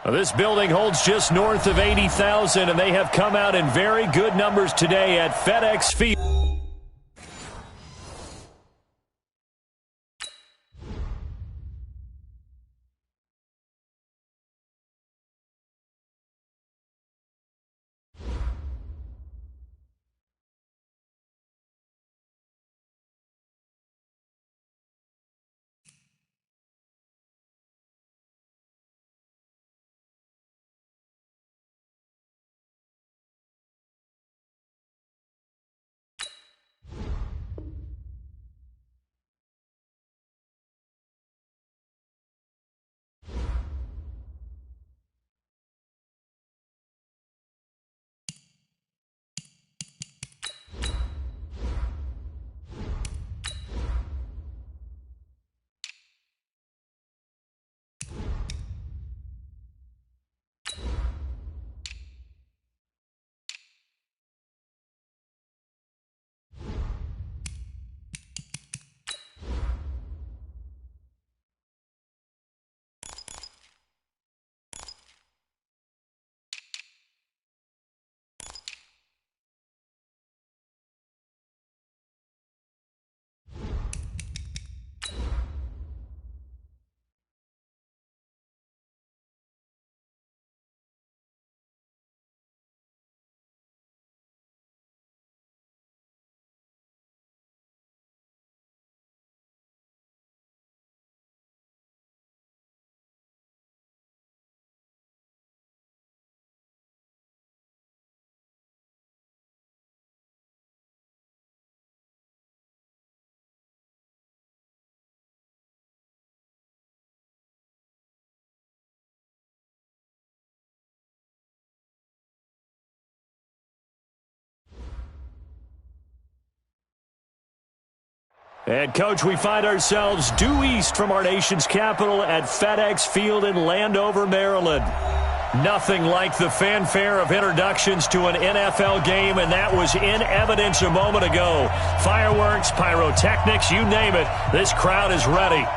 Well, this building holds just north of 80,000, and they have come out in very good numbers today at FedEx Field. And, Coach, we find ourselves due east from our nation's capital at FedEx Field in Landover, Maryland. Nothing like the fanfare of introductions to an NFL game, and that was in evidence a moment ago. Fireworks, pyrotechnics, you name it, this crowd is ready.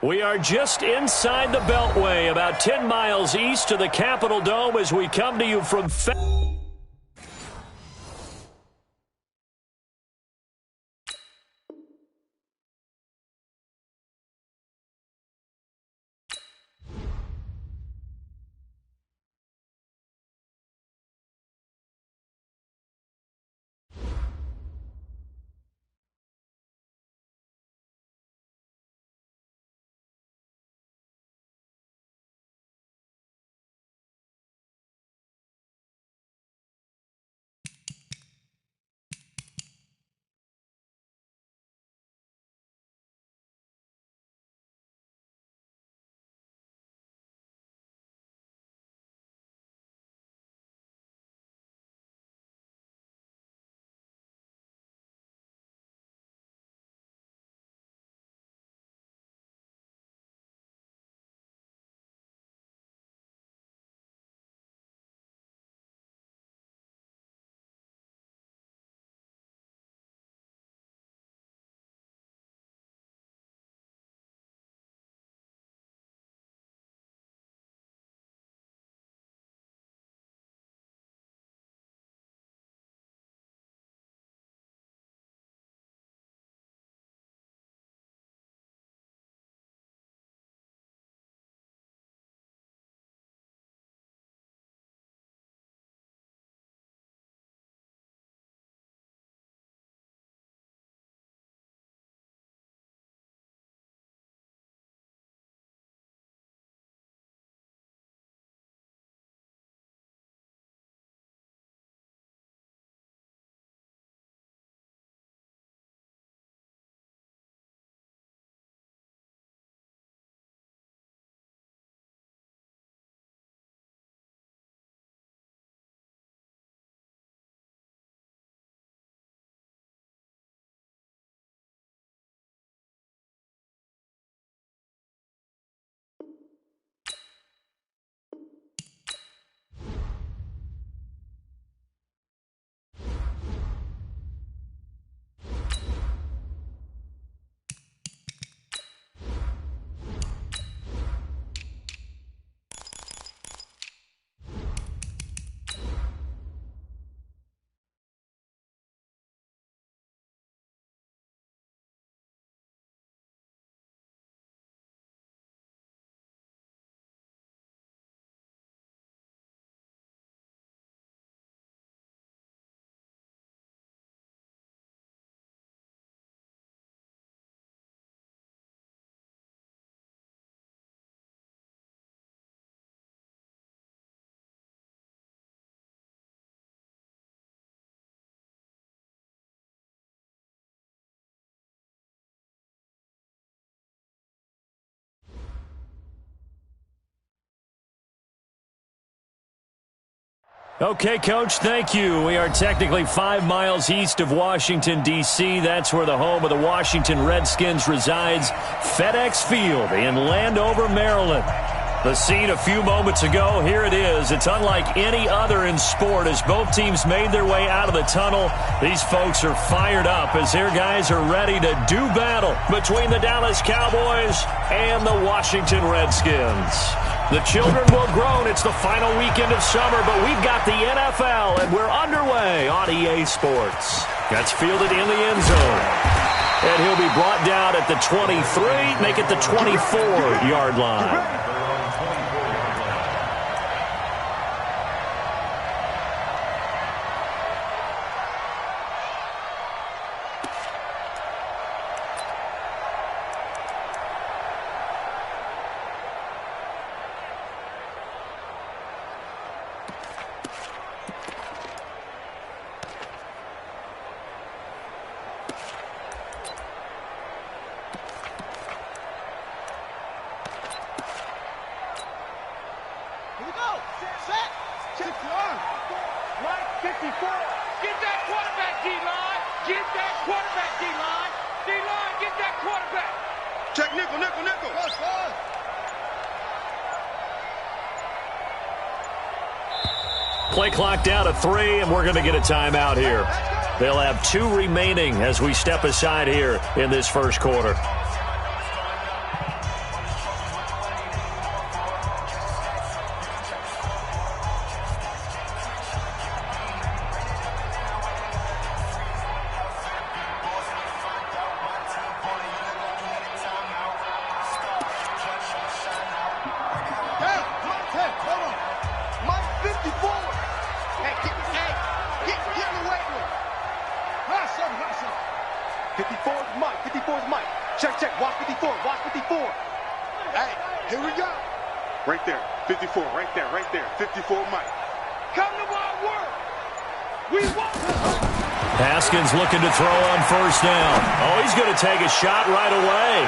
We are just inside the Beltway, about 10 miles east of the Capitol Dome as we come to you from Okay, Coach, thank you. We are technically 5 miles east of Washington, D.C. That's where the home of the Washington Redskins resides, FedEx Field in Landover, Maryland. The scene a few moments ago, here it is. It's unlike any other in sport as both teams made their way out of the tunnel. These folks are fired up as their guys are ready to do battle between the Dallas Cowboys and the Washington Redskins. The children will groan. It's the final weekend of summer, but we've got the NFL, and we're underway on EA Sports. That's fielded in the end zone. And he'll be brought down at the 23, make it the 24-yard line. Play clock down to 3, and we're going to get a timeout here. They'll have 2 remaining as we step aside here in this first quarter. is Mike. 54 is Mike. Check, check. Watch 54. Watch 54. Hey, here we go. Right there. 54. Right there. Right there. 54 Mike. Come to Wild World. We want Haskins looking to throw on first down. Oh, he's going to take a shot right away.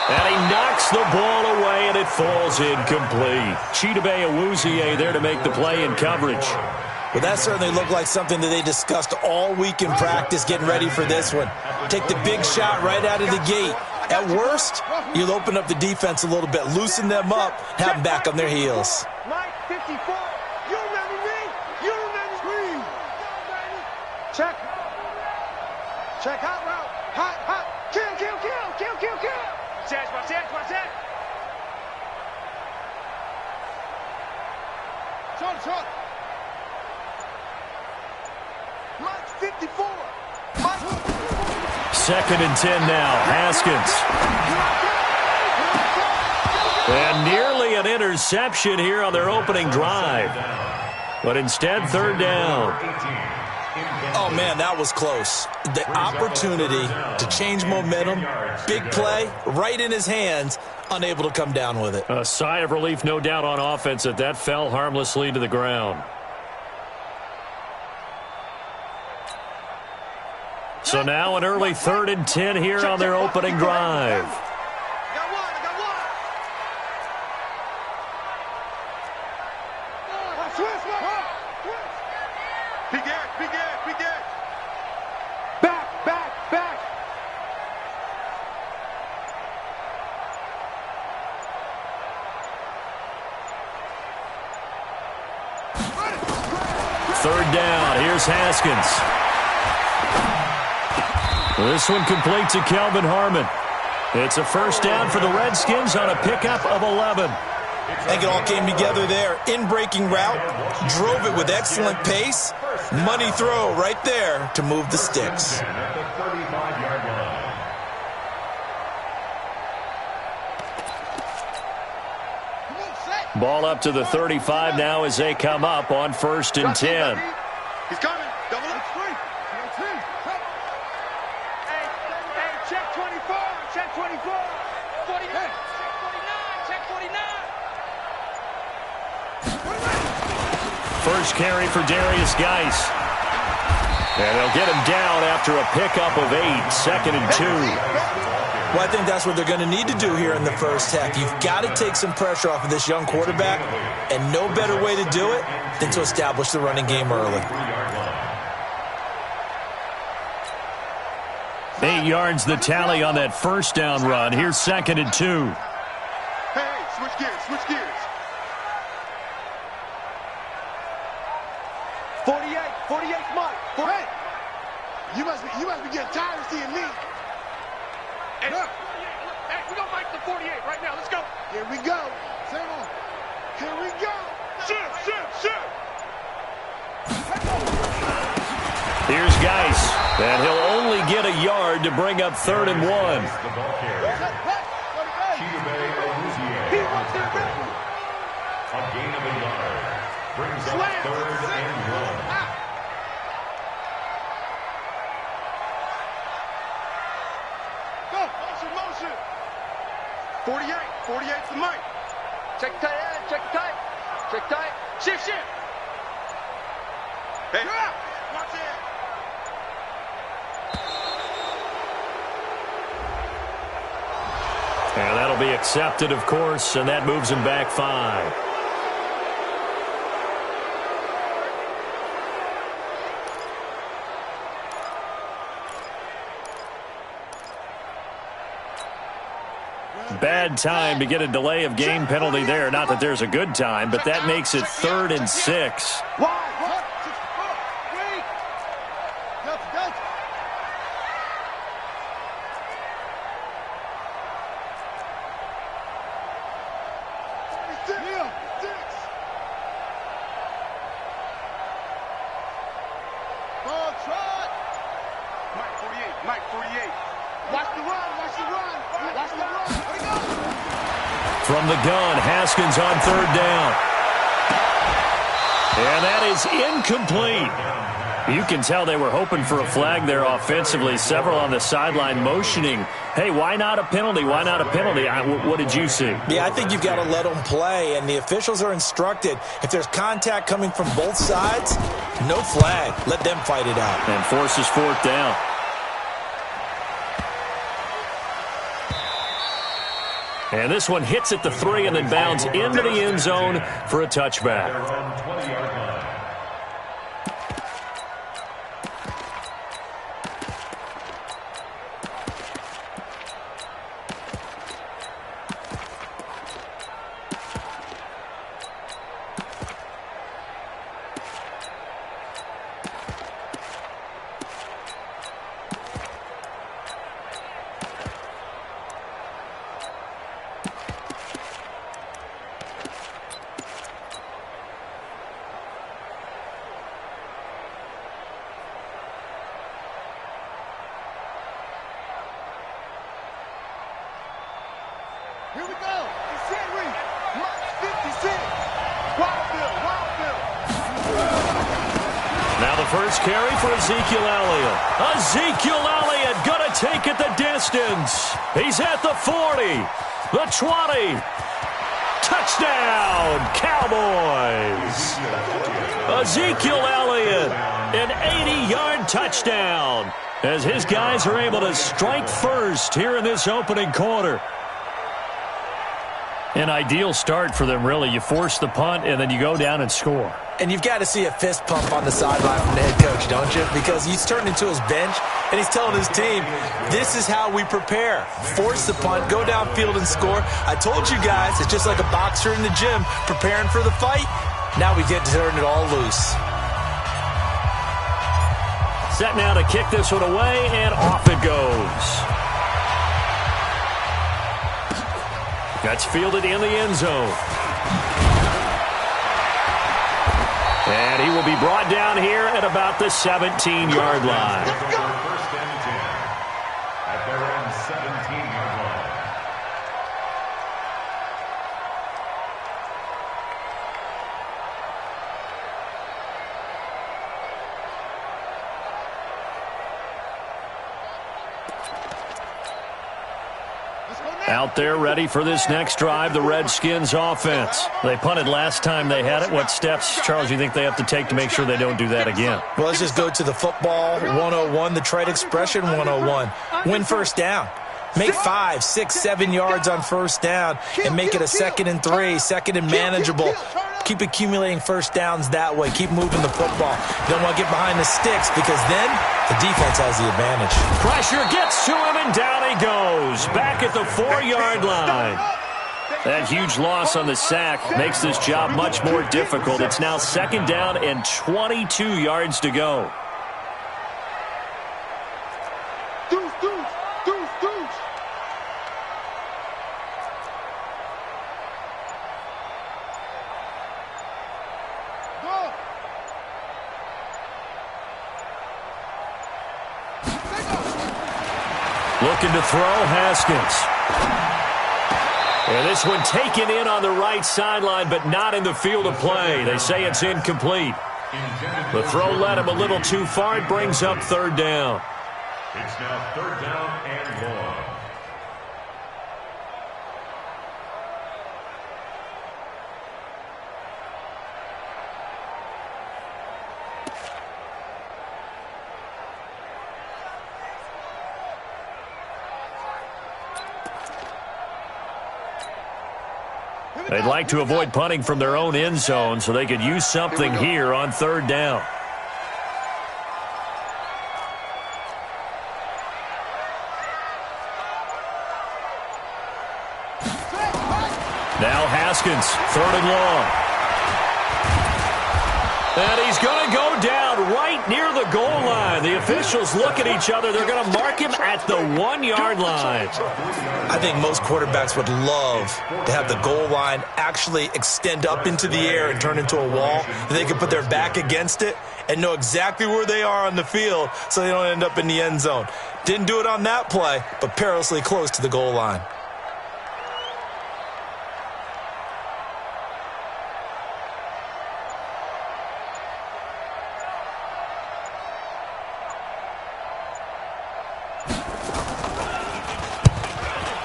And he knocks the ball away, and it falls incomplete. Chidobe Awuzie there to make the play in coverage. Well, that certainly looked like something that they discussed all week in practice, getting ready for this one. Take the big shot right out of the gate. At worst, you'll open up the defense a little bit, loosen them up, have them back on their heels. Mike, 54. You remember me? You remember me? Check. Check. Hot route. Hot, hot. Kill, kill, kill, kill, kill, kill. Watch that. Shot. Mike, 54. Mike. Second and 10 now. Haskins. And nearly an interception here on their opening drive. But instead, third down. Oh, man, that was close. The opportunity to change momentum, big play, right in his hands, unable to come down with it. A sigh of relief, no doubt, on offense that fell harmlessly to the ground. So now an early 3rd and 10 here on their opening drive. Back. Third down. Here's Haskins. This one complete to Kelvin Harmon. It's a first down for the Redskins on a pickup of 11. I think it all came together there. In-breaking route, drove it with excellent pace. Money throw right there to move the sticks. Ball up to the 35 now as they come up on 1st and 10. He's coming. Double up. Hey, check 24. Check 24. 49. Check 49. Check 49. First carry for Darius Geis. And they'll get him down after a pickup of 8. 2nd and 2. Well, I think that's what they're going to need to do here in the first half. You've got to take some pressure off of this young quarterback, and no better way to do it than to establish the running game early. 8 yards the tally on that first down run. Here's 2nd and 2. Hey, switch gears. 48 Mike. 48. You must be getting tired of seeing me. Hey, we gonna Mike the 48 right now. Let's go. Here we go. Same on. Here we go. Shoot. Here's Geis. And he'll only get a yard to bring up 3rd and 1. A gain of a yard. Brings up 3rd and 1. 48 for Mike. Check tight. Shift. Hey, watch it. And that'll be accepted, of course, and that moves him back 5. Bad time to get a delay of game penalty there. Not that there's a good time, but that makes it 3rd and 6. Mike 48. Watch the run. From the gun, Haskins on 3rd down. And that is incomplete. You can tell they were hoping for a flag there offensively. Several on the sideline motioning, hey, why not a penalty? Why not a penalty? What did you see? Yeah, I think you've got to let them play, and the officials are instructed, if there's contact coming from both sides, no flag. Let them fight it out. And forces fourth down. And this one hits at the 3 and then bounds into the end zone for a touchback. Here we go. It's Henry. Mark 56. Wildfield. Now the first carry for Ezekiel Elliott. Ezekiel Elliott going to take it the distance. He's at the 40, the 20. Touchdown, Cowboys. Ezekiel Elliott, an 80-yard touchdown, as his guys are able to strike first here in this opening quarter. An ideal start for them, really. You force the punt, and then you go down and score. And you've got to see a fist pump on the sideline from the head coach, don't you? Because he's turned into his bench, and he's telling his team, this is how we prepare. Force the punt, go downfield and score. I told you guys, it's just like a boxer in the gym preparing for the fight. Now we get to turn it all loose. Set now to kick this one away, and off it goes. That's fielded in the end zone. And he will be brought down here at about the 17-yard line. First and 10 at their own 17-yard line. Out there ready for this next drive, the Redskins offense. They punted last time they had it. What steps, Charles, you think they have to take to make sure they don't do that again? Well, let's just go to the football 101, the trade expression 101. Win first down. Make 5, 6, 7 yards on first down and make it a 2nd and 3, 2nd and manageable. Keep accumulating first downs that way. Keep moving the football. You don't want to get behind the sticks because then the defense has the advantage. Pressure gets to him, and down he goes. Back at the 4-yard line. That huge loss on the sack makes this job much more difficult. It's now 2nd down and 22 yards to go. Looking to throw, Haskins. And this one taken in on the right sideline, but not in the field of play. They say it's incomplete. The throw led him a little too far. It brings up 3rd down. It's now 3rd down and 1. They'd like to avoid punting from their own end zone so they could use something here on 3rd down. Now Haskins, 3rd and long. And he's going to go down right near the goal line. The officials look at each other. They're going to mark him at the 1-yard line. I think most quarterbacks would love to have the goal line actually extend up into the air and turn into a wall. They can put their back against it and know exactly where they are on the field so they don't end up in the end zone. Didn't do it on that play, but perilously close to the goal line.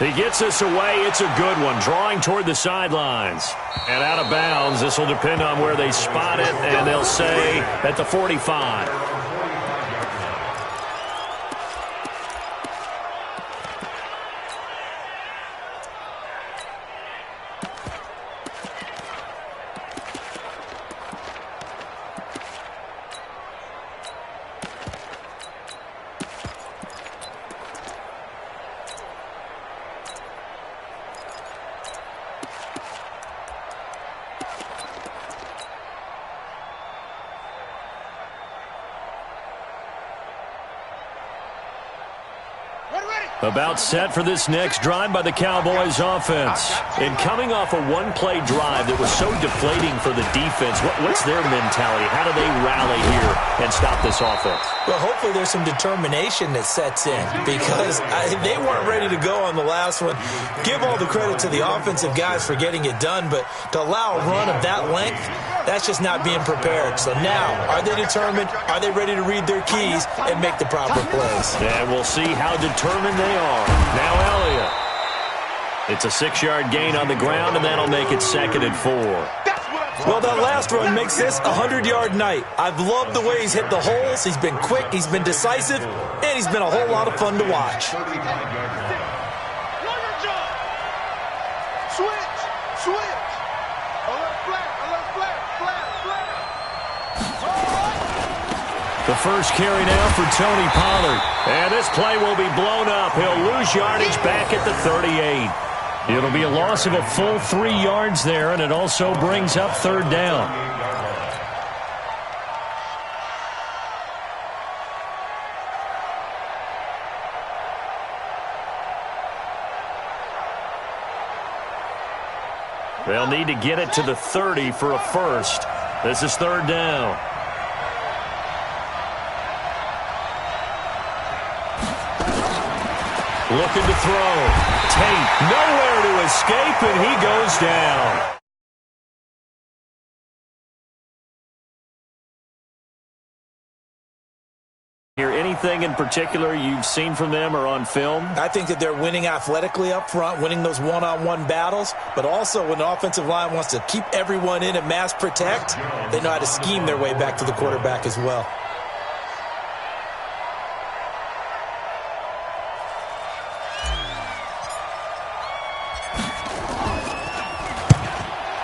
He gets us away. It's a good one. Drawing toward the sidelines. And out of bounds. This will depend on where they spot it, and they'll say at the 45. About set for this next drive by the Cowboys offense. And coming off a one-play drive that was so deflating for the defense, what's their mentality? How do they rally here and stop this offense? Well, hopefully there's some determination that sets in because they weren't ready to go on the last one. Give all the credit to the offensive guys for getting it done, but to allow a run of that length, that's just not being prepared. So now, are they determined? Are they ready to read their keys and make the proper plays? And we'll see how determined they are. Now Elliott. It's a 6-yard gain on the ground, and that'll make it 2nd and 4. Well, that last run makes this a 100-yard night. I've loved the way he's hit the holes. He's been quick, he's been decisive, and he's been a whole lot of fun to watch. Switch. The first carry now for Tony Pollard. And this play will be blown up. He'll lose yardage back at the 38. It'll be a loss of a full 3 yards there, and it also brings up 3rd down. They'll need to get it to the 30 for a first. This is 3rd down. Looking to throw. Tate nowhere to escape, and he goes down. Here, anything in particular you've seen from them or on film? I think that they're winning athletically up front, winning those one-on-one battles, but also when the offensive line wants to keep everyone in and mass protect, they know how to scheme their way back to the quarterback as well.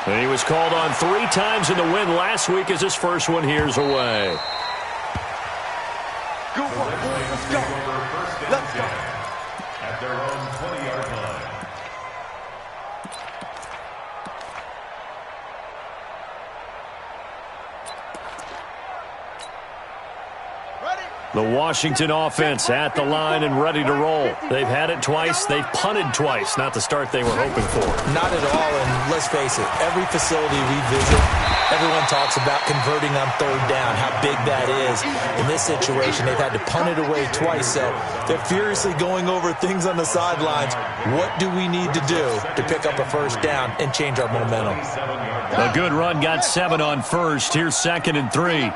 And he was called on 3 times in the win last week as his first one here's away. Good one, boys. Let's go. Let's go. At their own 20-yard line. The Washington offense at the line and ready to roll. They've had it twice. They've punted twice. Not the start they were hoping for. Not at all, and let's face it, every facility we visit, everyone talks about converting on 3rd down, how big that is. In this situation, they've had to punt it away twice, so they're furiously going over things on the sidelines. What do we need to do to pick up a 1st down and change our momentum? A good run got 7 on first. Here's 2nd and 3.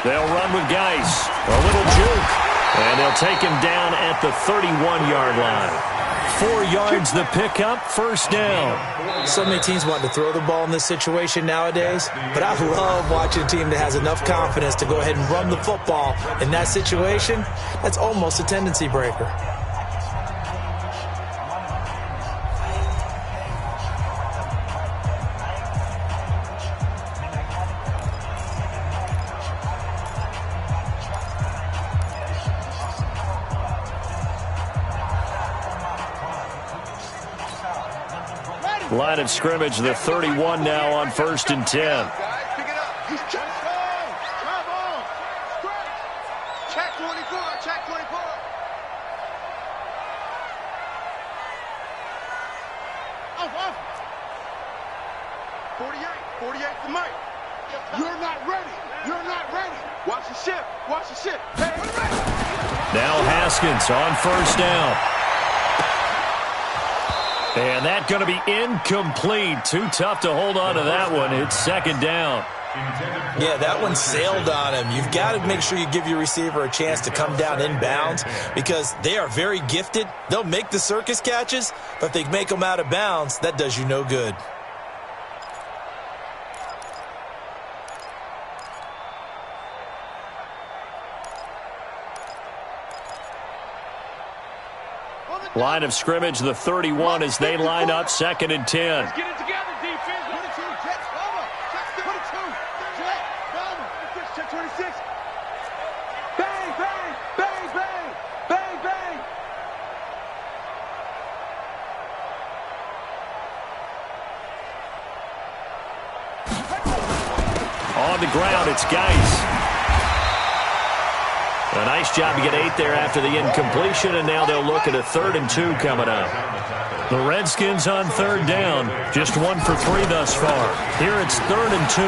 They'll run with Geis. A little juke. And they'll take him down at the 31-yard line. 4 yards the pickup, 1st down. So many teams want to throw the ball in this situation nowadays, but I love watching a team that has enough confidence to go ahead and run the football. In that situation, that's almost a tendency breaker. Line of scrimmage, the 31 now on 1st and 10. Pick it up. He's check. Come on. Check 24. Check 24. Off. 48 to Mike. You're not ready. Watch the ship. Hey, now Haskins on 1st down. And that's going to be incomplete. Too tough to hold on to that one. It's 2nd down. Yeah, that one sailed on him. You've got to make sure you give your receiver a chance to come down inbounds because they are very gifted. They'll make the circus catches, but if they make them out of bounds, that does you no good. Line of scrimmage, the 31 as they line up 2nd and 10. Let's get it together, defense. 22, Jets, Bama. Check 22, Jet, Bama. Check 26. Bang, bang, bang, bang, bang, bang. On the ground, it's Geis. A nice job to get 8 there after the incompletion, and now they'll look at a 3rd and 2 coming up. The Redskins on 3rd down, just 1 for 3 thus far. Here it's 3rd and 2.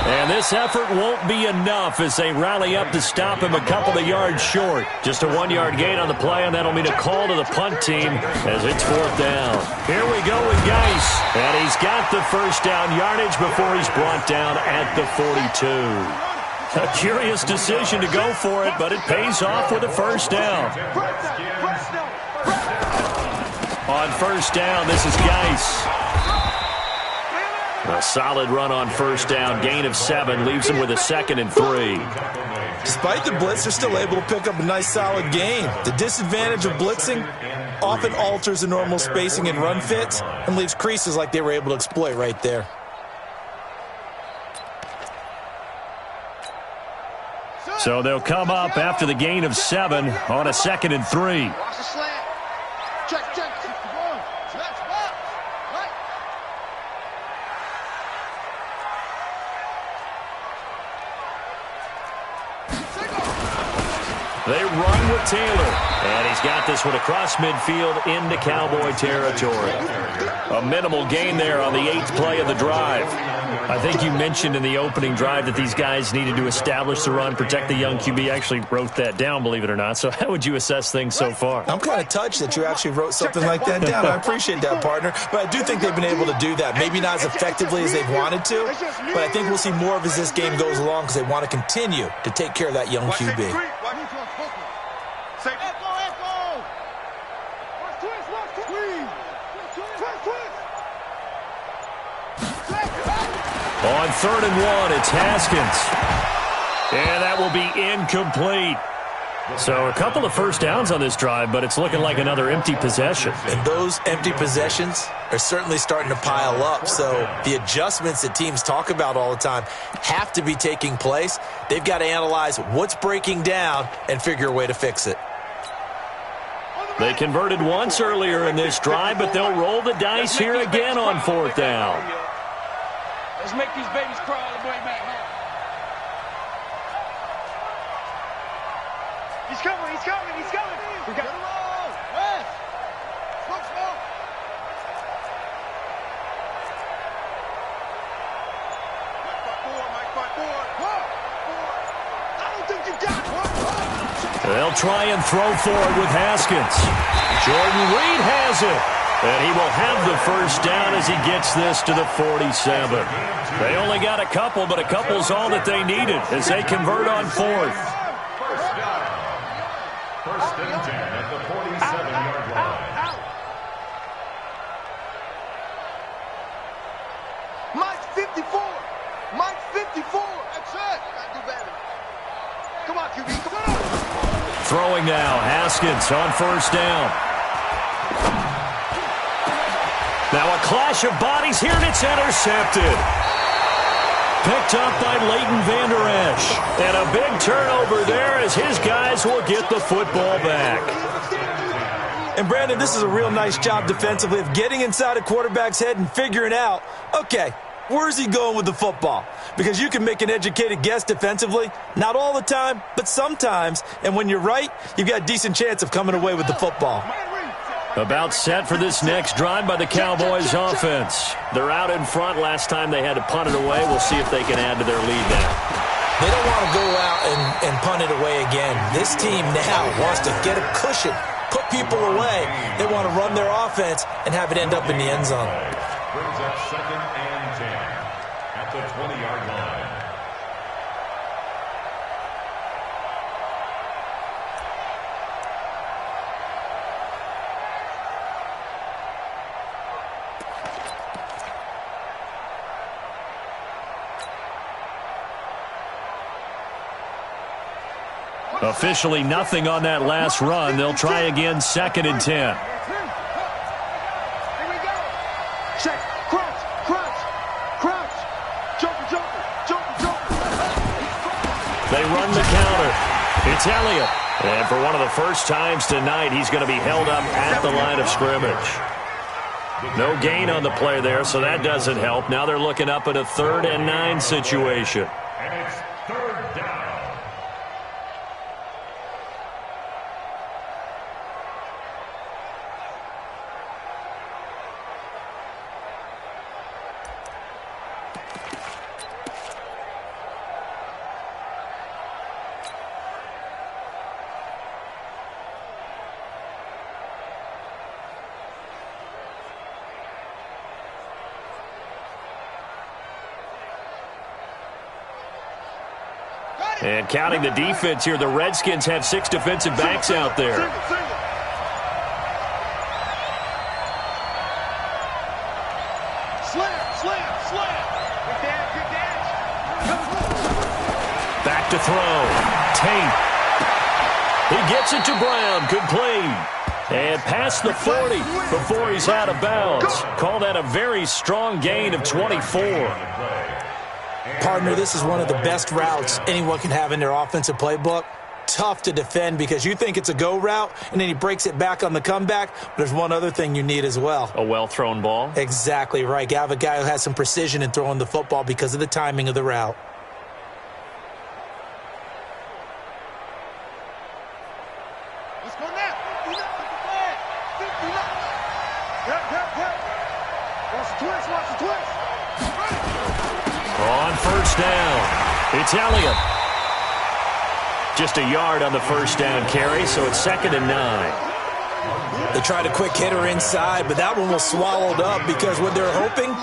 And this effort won't be enough as they rally up to stop him a couple of yards short. Just a 1-yard gain on the play, and that'll mean a call to the punt team as it's 4th down. Here we go with Geis, and he's got the first down yardage before he's brought down at the 42. A curious decision to go for it, but it pays off with a first down. On first down, this is Geis. A solid run on first down. Gain of 7 leaves him with a 2nd and 3. Despite the blitz, they're still able to pick up a nice solid gain. The disadvantage of blitzing often alters the normal spacing and run fits and leaves creases like they were able to exploit right there. So they'll come up after the gain of 7 on a 2nd and 3. Watch the slant. Check, check. They run with Taylor, and he's got this one across midfield into Cowboy territory. A minimal gain there on the 8th play of the drive. I think you mentioned in the opening drive that these guys needed to establish the run, protect the young QB. Actually wrote that down, believe it or not. So how would you assess things so far? I'm kind of touched that you actually wrote something like that down. I appreciate that, partner. But I do think they've been able to do that. Maybe not as effectively as they've wanted to, but I think we'll see more of as this game goes along because they want to continue to take care of that young QB. On 3rd and 1, it's Haskins. And that will be incomplete. So a couple of first downs on this drive, but it's looking like another empty possession. And those empty possessions are certainly starting to pile up. So the adjustments that teams talk about all the time have to be taking place. They've got to analyze what's breaking down and figure a way to fix it. They converted once earlier in this drive, but they'll roll the dice here again on 4th down. Let's make these babies cry all the way back home. He's coming, he's coming, he's coming. We got to roll. West. Smoke, smoke. Mike 5-4. I don't think you got it. They'll try and throw forward with Haskins. Jordan Reed has it. And he will have the first down as he gets this to the 47. They only got a couple, but a couple's all that they needed as they convert on 4th. First and 10 at the 47-yard line. Mike 54. Mike 54. That's it. Gotta do better. Come on, QB. Come on. Throwing now, Haskins on first down. Now a clash of bodies here, and it's intercepted. Picked up by Leighton Vander Esch. And a big turnover there as his guys will get the football back. And, Brandon, this is a real nice job defensively of getting inside a quarterback's head and figuring out, okay, where's he going with the football? Because you can make an educated guess defensively. Not all the time, but sometimes. And when you're right, you've got a decent chance of coming away with the football. About set for this next drive by the Cowboys offense. They're out in front. Last time they had to punt it away. We'll see if they can add to their lead now. They don't want to go out and punt it away again. This team now wants to get a cushion, put people away. They want to run their offense and have it end up in the end zone. Brings up 2nd and 10 at the 20-yard line. Officially nothing on that last run. They'll try again, 2nd and 10. Here we go. Check. Crunch. Crunch. Crunch. Joker, joker. Joker, joker. They run the counter. It's Elliott. And for one of the first times tonight, he's going to be held up at the line of scrimmage. No gain on the play there, so that doesn't help. Now they're looking up at a 3rd and 9 situation. And it's 3rd down. And counting the defense here, the Redskins have 6 defensive backs out there. Slam, slam, slam. Good dash, good dash. Back to throw. Tate. He gets it to Brown. Good play. And past the 40 before he's out of bounds. Call that a very strong gain of 24. Partner, this is one of the best routes anyone can have in their offensive playbook. Tough to defend because you think it's a go route, and then he breaks it back on the comeback. But there's one other thing you need as well. A well-thrown ball. Exactly right. You have a guy who has some precision in throwing the football because of the timing of the route. Let's go now. 59. Yep. Watch the twist, watch the twist. On 1st down, it's Elliott. Just a yard on the 1st down carry, so it's 2nd and 9. They tried a quick hitter inside, but that one was swallowed up because what they're hoping,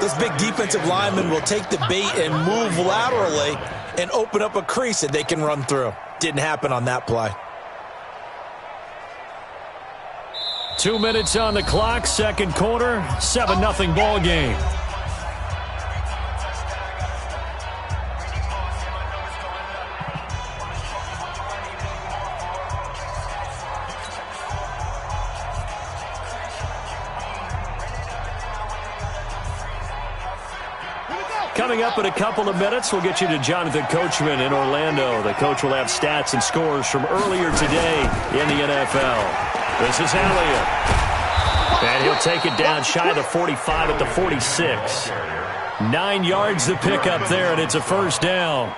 this big defensive lineman will take the bait and move laterally and open up a crease that they can run through. Didn't happen on that play. 2 minutes on the clock, 2nd quarter, 7-0 ball game. Coming up in a couple of minutes, we'll get you to Jonathan Coachman in Orlando. The coach will have stats and scores from earlier today in the NFL. This is Elliott. And he'll take it down shy of the 45 at the 46. 9 yards to pick up there, and it's a 1st down.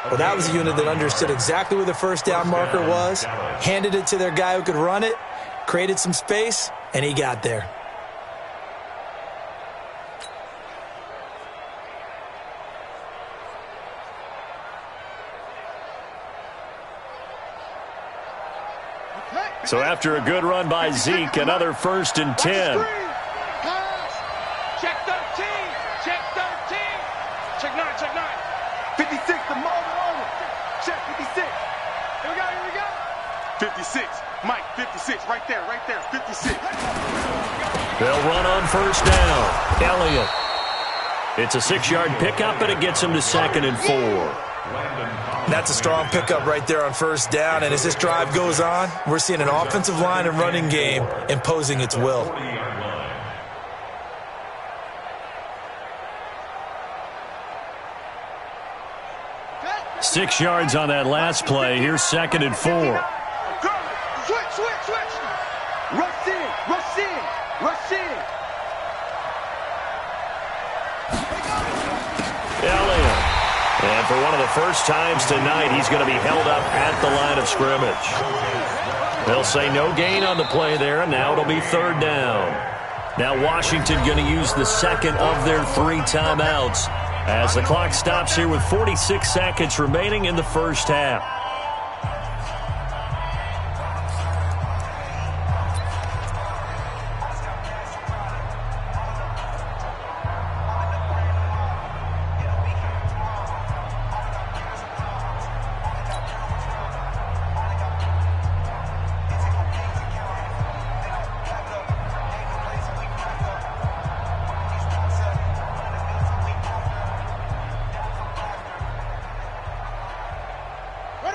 Well, that was a unit that understood exactly where the 1st down marker was, handed it to their guy who could run it, created some space, and he got there. So after a good run by Zeke, another 1st and 10. Check 13. Check 13. Check 9. Check 9. 56. The moment. Check 56. Here we go. 56. Mike, 56. Right there. 56. They'll run on 1st down. Elliott. It's a 6-yard pickup, and it gets him to 2nd and 4. That's a strong pickup right there on 1st down, and as this drive goes on, we're seeing an offensive line and running game imposing its will. 6 yards on that last play. Here's 2nd and 4. Switch. Rush in. Elliott. And for one of the first times tonight, he's going to be held up at the line of scrimmage. They'll say no gain on the play there, and now it'll be 3rd down. Now Washington going to use the 2nd of their 3 timeouts as the clock stops here with 46 seconds remaining in the 1st half.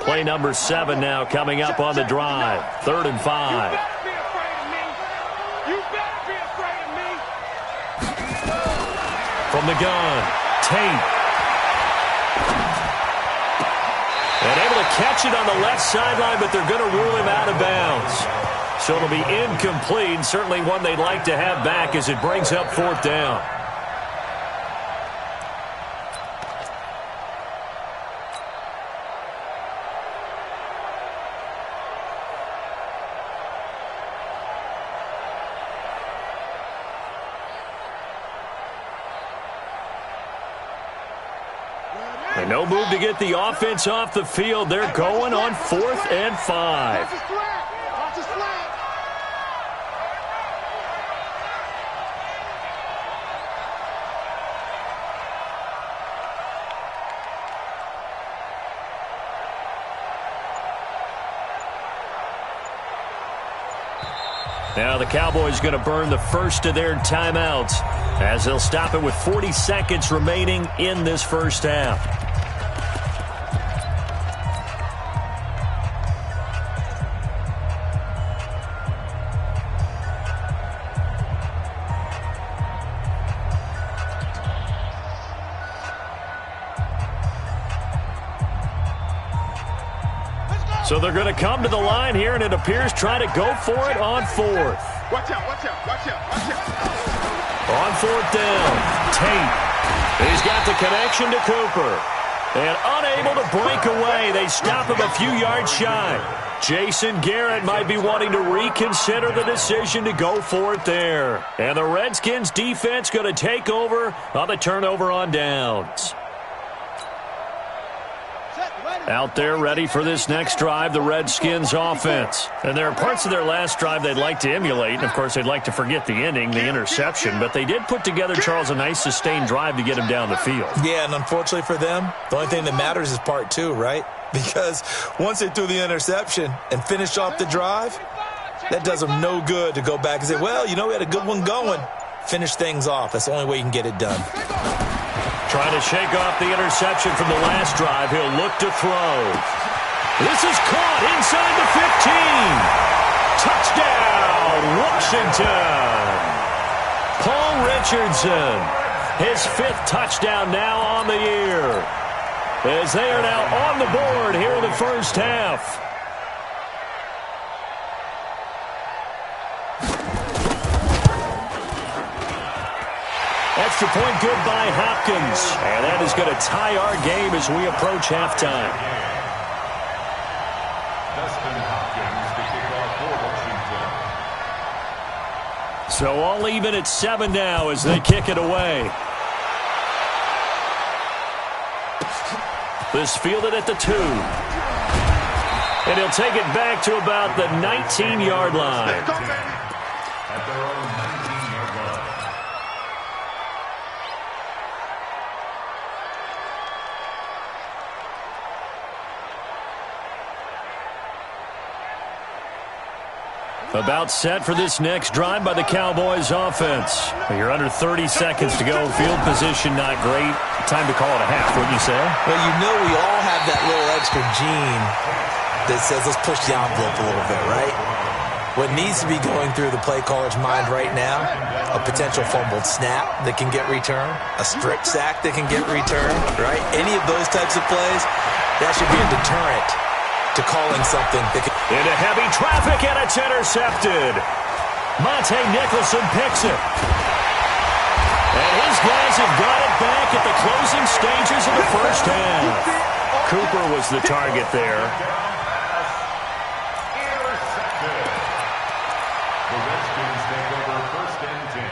Play number 7 now coming up on the drive. 3rd and 5. You better be afraid of me. You better be afraid of me. From the gun, Tate. And able to catch it on the left sideline, but they're going to rule him out of bounds. So it'll be incomplete, certainly one they'd like to have back as it brings up 4th down. And no move to get the offense off the field. They're going on 4th and 5. Watch his flag. Watch his flag. Now the Cowboys going to burn the first of their timeouts as they'll stop it with 40 seconds remaining in this first half. So they're going to come to the line here, and it appears try to go for it on 4th. Watch out, watch out, watch out, watch out. On 4th down, Tate. He's got the connection to Cooper. And unable to break away, they stop him a few yards shy. Jason Garrett might be wanting to reconsider the decision to go for it there. And the Redskins defense going to take over on the turnover on downs. Out there ready for this next drive, the Redskins offense. And there are parts of their last drive they'd like to emulate. And, of course, they'd like to forget the ending, the interception. But they did put together, Charles, a nice sustained drive to get him down the field. Yeah, and unfortunately for them, the only thing that matters is part 2, right? Because once they threw the interception and finished off the drive, that does them no good to go back and say, well, you know, we had a good one going. Finish things off. That's the only way you can get it done. Trying to shake off the interception from the last drive. He'll look to throw. This is caught inside the 15. Touchdown, Washington. Paul Richardson, his 5th touchdown now on the year, as they are now on the board here in the first half. Extra point good by Hopkins. And that is going to tie our game as we approach halftime. So all even at 7 now as they kick it away. This fielded at the 2. And he'll take it back to about the 19-yard line. At their own 19-yard line. About set for this next drive by the Cowboys offense. You're under 30 seconds to go. Field position not great. Time to call it a half, wouldn't you say? Well, you know we all have that little extra gene that says let's push the envelope a little bit, right? What needs to be going through the play caller's mind right now, a potential fumbled snap that can get returned, a strip sack that can get returned, right? Any of those types of plays, that should be a deterrent to calling something that can... Into heavy traffic, and it's intercepted. Monte Nicholson picks it. And his guys have got it back at the closing stages of the first half. Cooper was the target there. Intercepted. The Redskins take over 1st and 10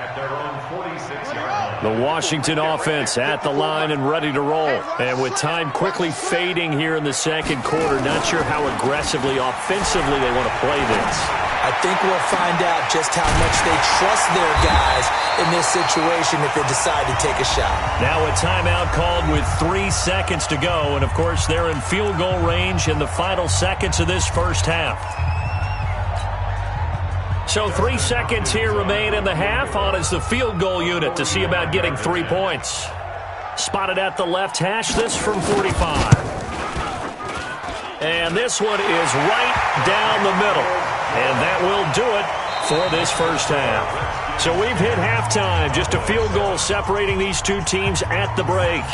at their own 46-yard line. The Washington offense at the line and ready to roll. And with time quickly fading here in the second quarter, not sure how aggressively, offensively they want to play this. I think we'll find out just how much they trust their guys in this situation if they decide to take a shot. Now a timeout called with 3 seconds to go. And, of course, they're in field goal range in the final seconds of this first half. So 3 seconds here remain in the half. On is the field goal unit to see about getting 3 points. Spotted at the left hash, this from 45. And this one is right down the middle. And that will do it for this first half. So we've hit halftime. Just a field goal separating these two teams at the break.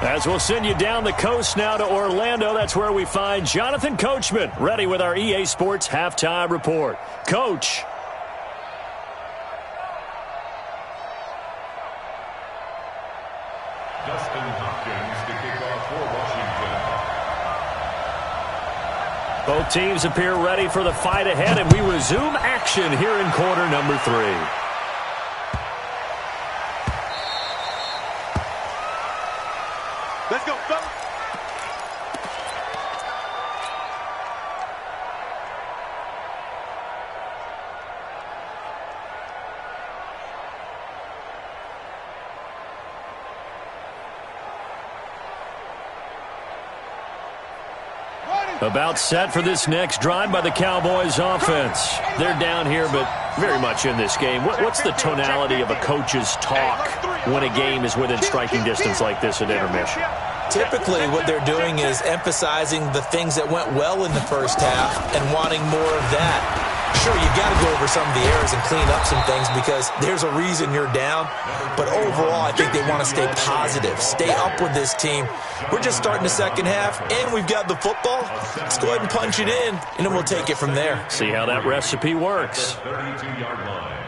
As we'll send you down the coast now to Orlando, that's where we find Jonathan Coachman, ready with our EA Sports Halftime Report. Coach. Dustin Hopkins to kick off for Washington. Both teams appear ready for the fight ahead, and we resume action here in quarter number 3. Let's go, fellas. About set for this next drive by the Cowboys offense. They're down here, but very much in this game. What's the tonality of a coach's talk when a game is within striking distance like this at intermission? Typically, what they're doing is emphasizing the things that went well in the first half and wanting more of that. Sure, you got to go over some of the errors and clean up some things because there's a reason you're down. But overall, I think they want to stay positive, stay up with this team. We're just starting the second half, and we've got the football. Let's go ahead and punch it in, and then we'll take it from there. See how that recipe works. 32-yard line.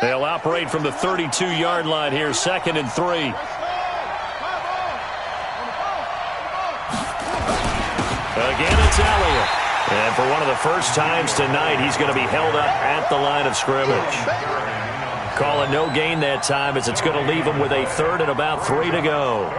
They'll operate from the 32-yard line here, 2nd and 3. Again, it's Elliott. And for one of the first times tonight, he's going to be held up at the line of scrimmage. Call it no gain that time as it's going to leave him with a 3rd and about 3 to go.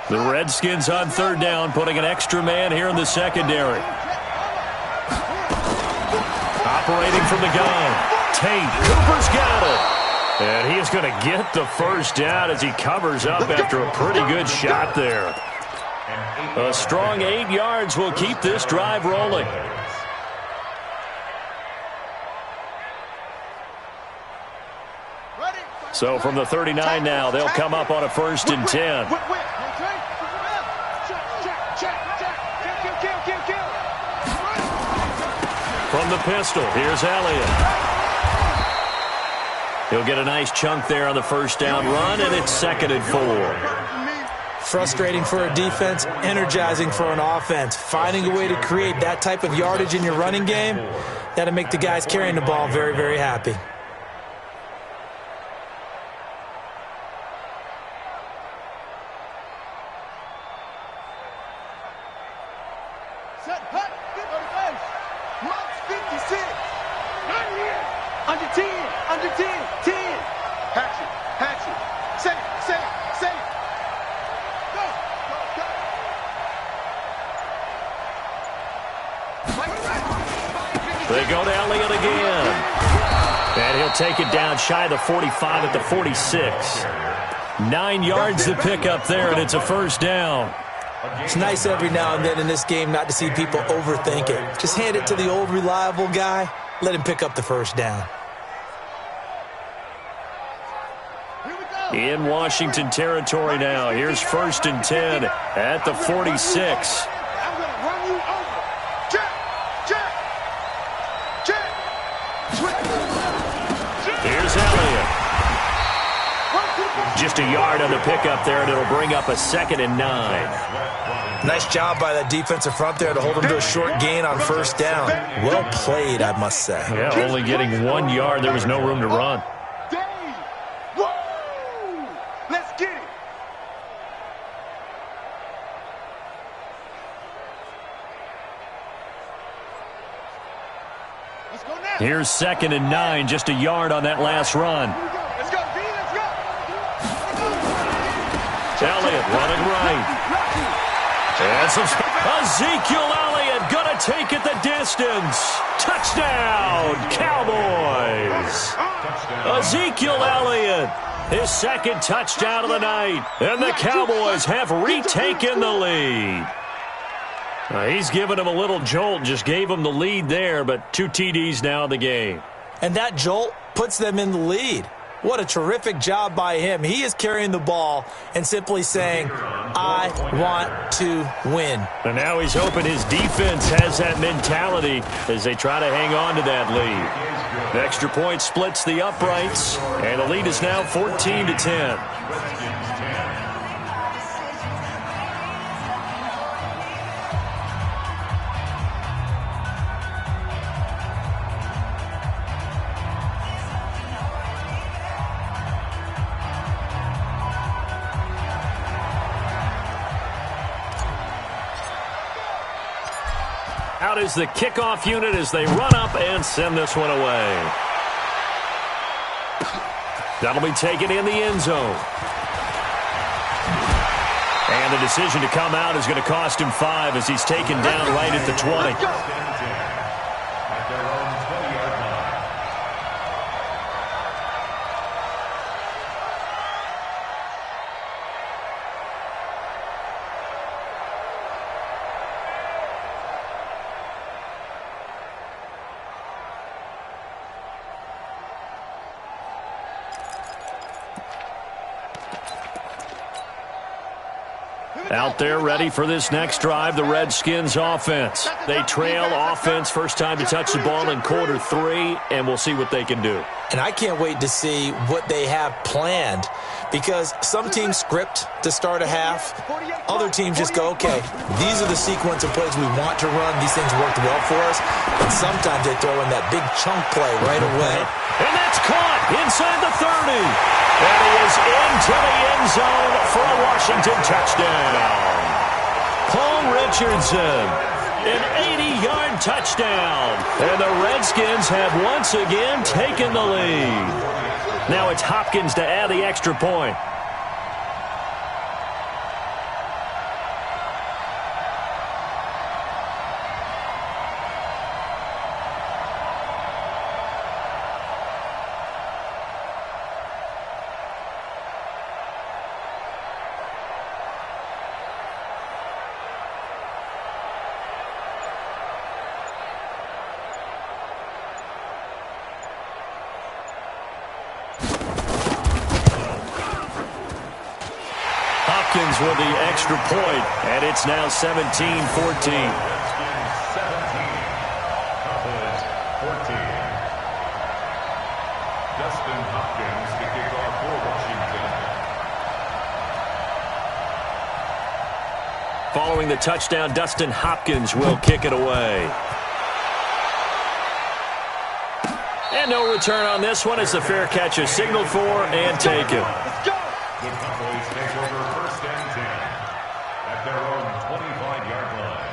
The Redskins on 3rd down, putting an extra man here in the secondary. Operating from the gun. Tate. Cooper's got it. And he is going to get the first down as he covers up after a pretty good shot there. A strong 8 yards will keep this drive rolling. So from the 39 now, they'll come up on a 1st and 10. From the pistol, here's Elliott. He'll get a nice chunk there on the first down run, and it's 2nd and 4. Frustrating for a defense, energizing for an offense. Finding a way to create that type of yardage in your running game, that'll make the guys carrying the ball very, very happy. They go to Elliott again. And he'll take it down shy of the 45 at the 46. 9 yards to pick up there, and it's a 1st down. It's nice every now and then in this game not to see people overthink it. Just hand it to the old reliable guy. Let him pick up the 1st down. In Washington territory now. Here's 1st and 10 at the 46. Here's Elliott. Just a yard on the pickup there, and it'll bring up a 2nd and 9. Nice job by that defensive front there to hold him to a short gain on 1st down. Well played, I must say. Yeah, only getting 1 yard. There was no room to run. Let's get it. Let's go now. Here's 2nd and 9, just a yard on that last run. Let's go, D. Let's go. Elliott running right. And some Ezekiel Elliott going to take it the distance. Touchdown, Cowboys. Ezekiel Elliott, his second touchdown of the night. And the Cowboys have retaken the lead. He's given him a little jolt, just gave him the lead there, but 2 TDs now in the game. And that jolt puts them in the lead. What a terrific job by him. He is carrying the ball and simply saying, I want to win. And now he's hoping his defense has that mentality as they try to hang on to that lead. The extra point splits the uprights, and the lead is now 14-10. Out is the kickoff unit as they run up and send this one away. That'll be taken in the end zone. And the decision to come out is going to cost him 5 as he's taken down right at the 20. Out there ready for this next drive, the Redskins offense. They trail offense, first time to touch the ball in quarter 3, and we'll see what they can do. And I can't wait to see what they have planned, because some teams script to start a half. Other teams just go, okay, these are the sequence of plays we want to run. These things worked well for us. And sometimes they throw in that big chunk play right away. And that's caught inside the 30. And he is into the end zone for a Washington touchdown. Paul Richardson, an 80-yard touchdown. And the Redskins have once again taken the lead. Now it's Hopkins to add the extra point. With the extra point, and it's now 17-14. 17, Cowboys 14. Dustin Hopkins to kick off for Washington. Following the touchdown, Dustin Hopkins will kick it away. And no return on this one as the fair catch is signaled for and taken. The Cowboys take over first and 10 at their own 25-yard line.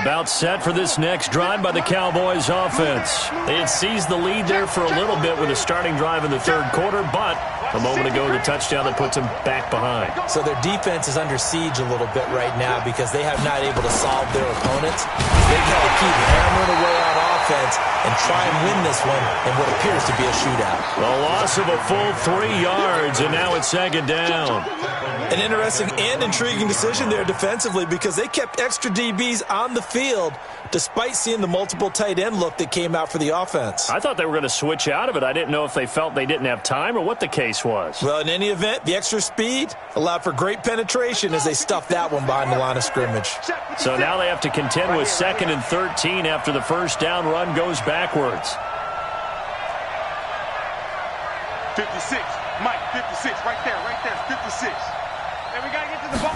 About set for this next drive by the Cowboys offense. They had seized the lead there for a little bit with a starting drive in the third quarter, but a moment ago the touchdown that puts them back behind. So their defense is under siege a little bit right now because they have not able to solve their opponents. They've got to keep hammering away on offense and try and win this one in what appears to be a shootout. A loss of a full 3 yards, and now it's second down. An interesting and intriguing decision there defensively because they kept extra DBs on the field despite seeing the multiple tight end look that came out for the offense. I thought they were going to switch out of it. I didn't know if they felt they didn't have time or what the case was. Well, in any event, the extra speed allowed for great penetration as they stuffed that one behind the line of scrimmage. So now they have to contend with 2nd and 13 after the first down run goes backwards. 56, Mike, 56, right there, 56. And we got to get to the ball.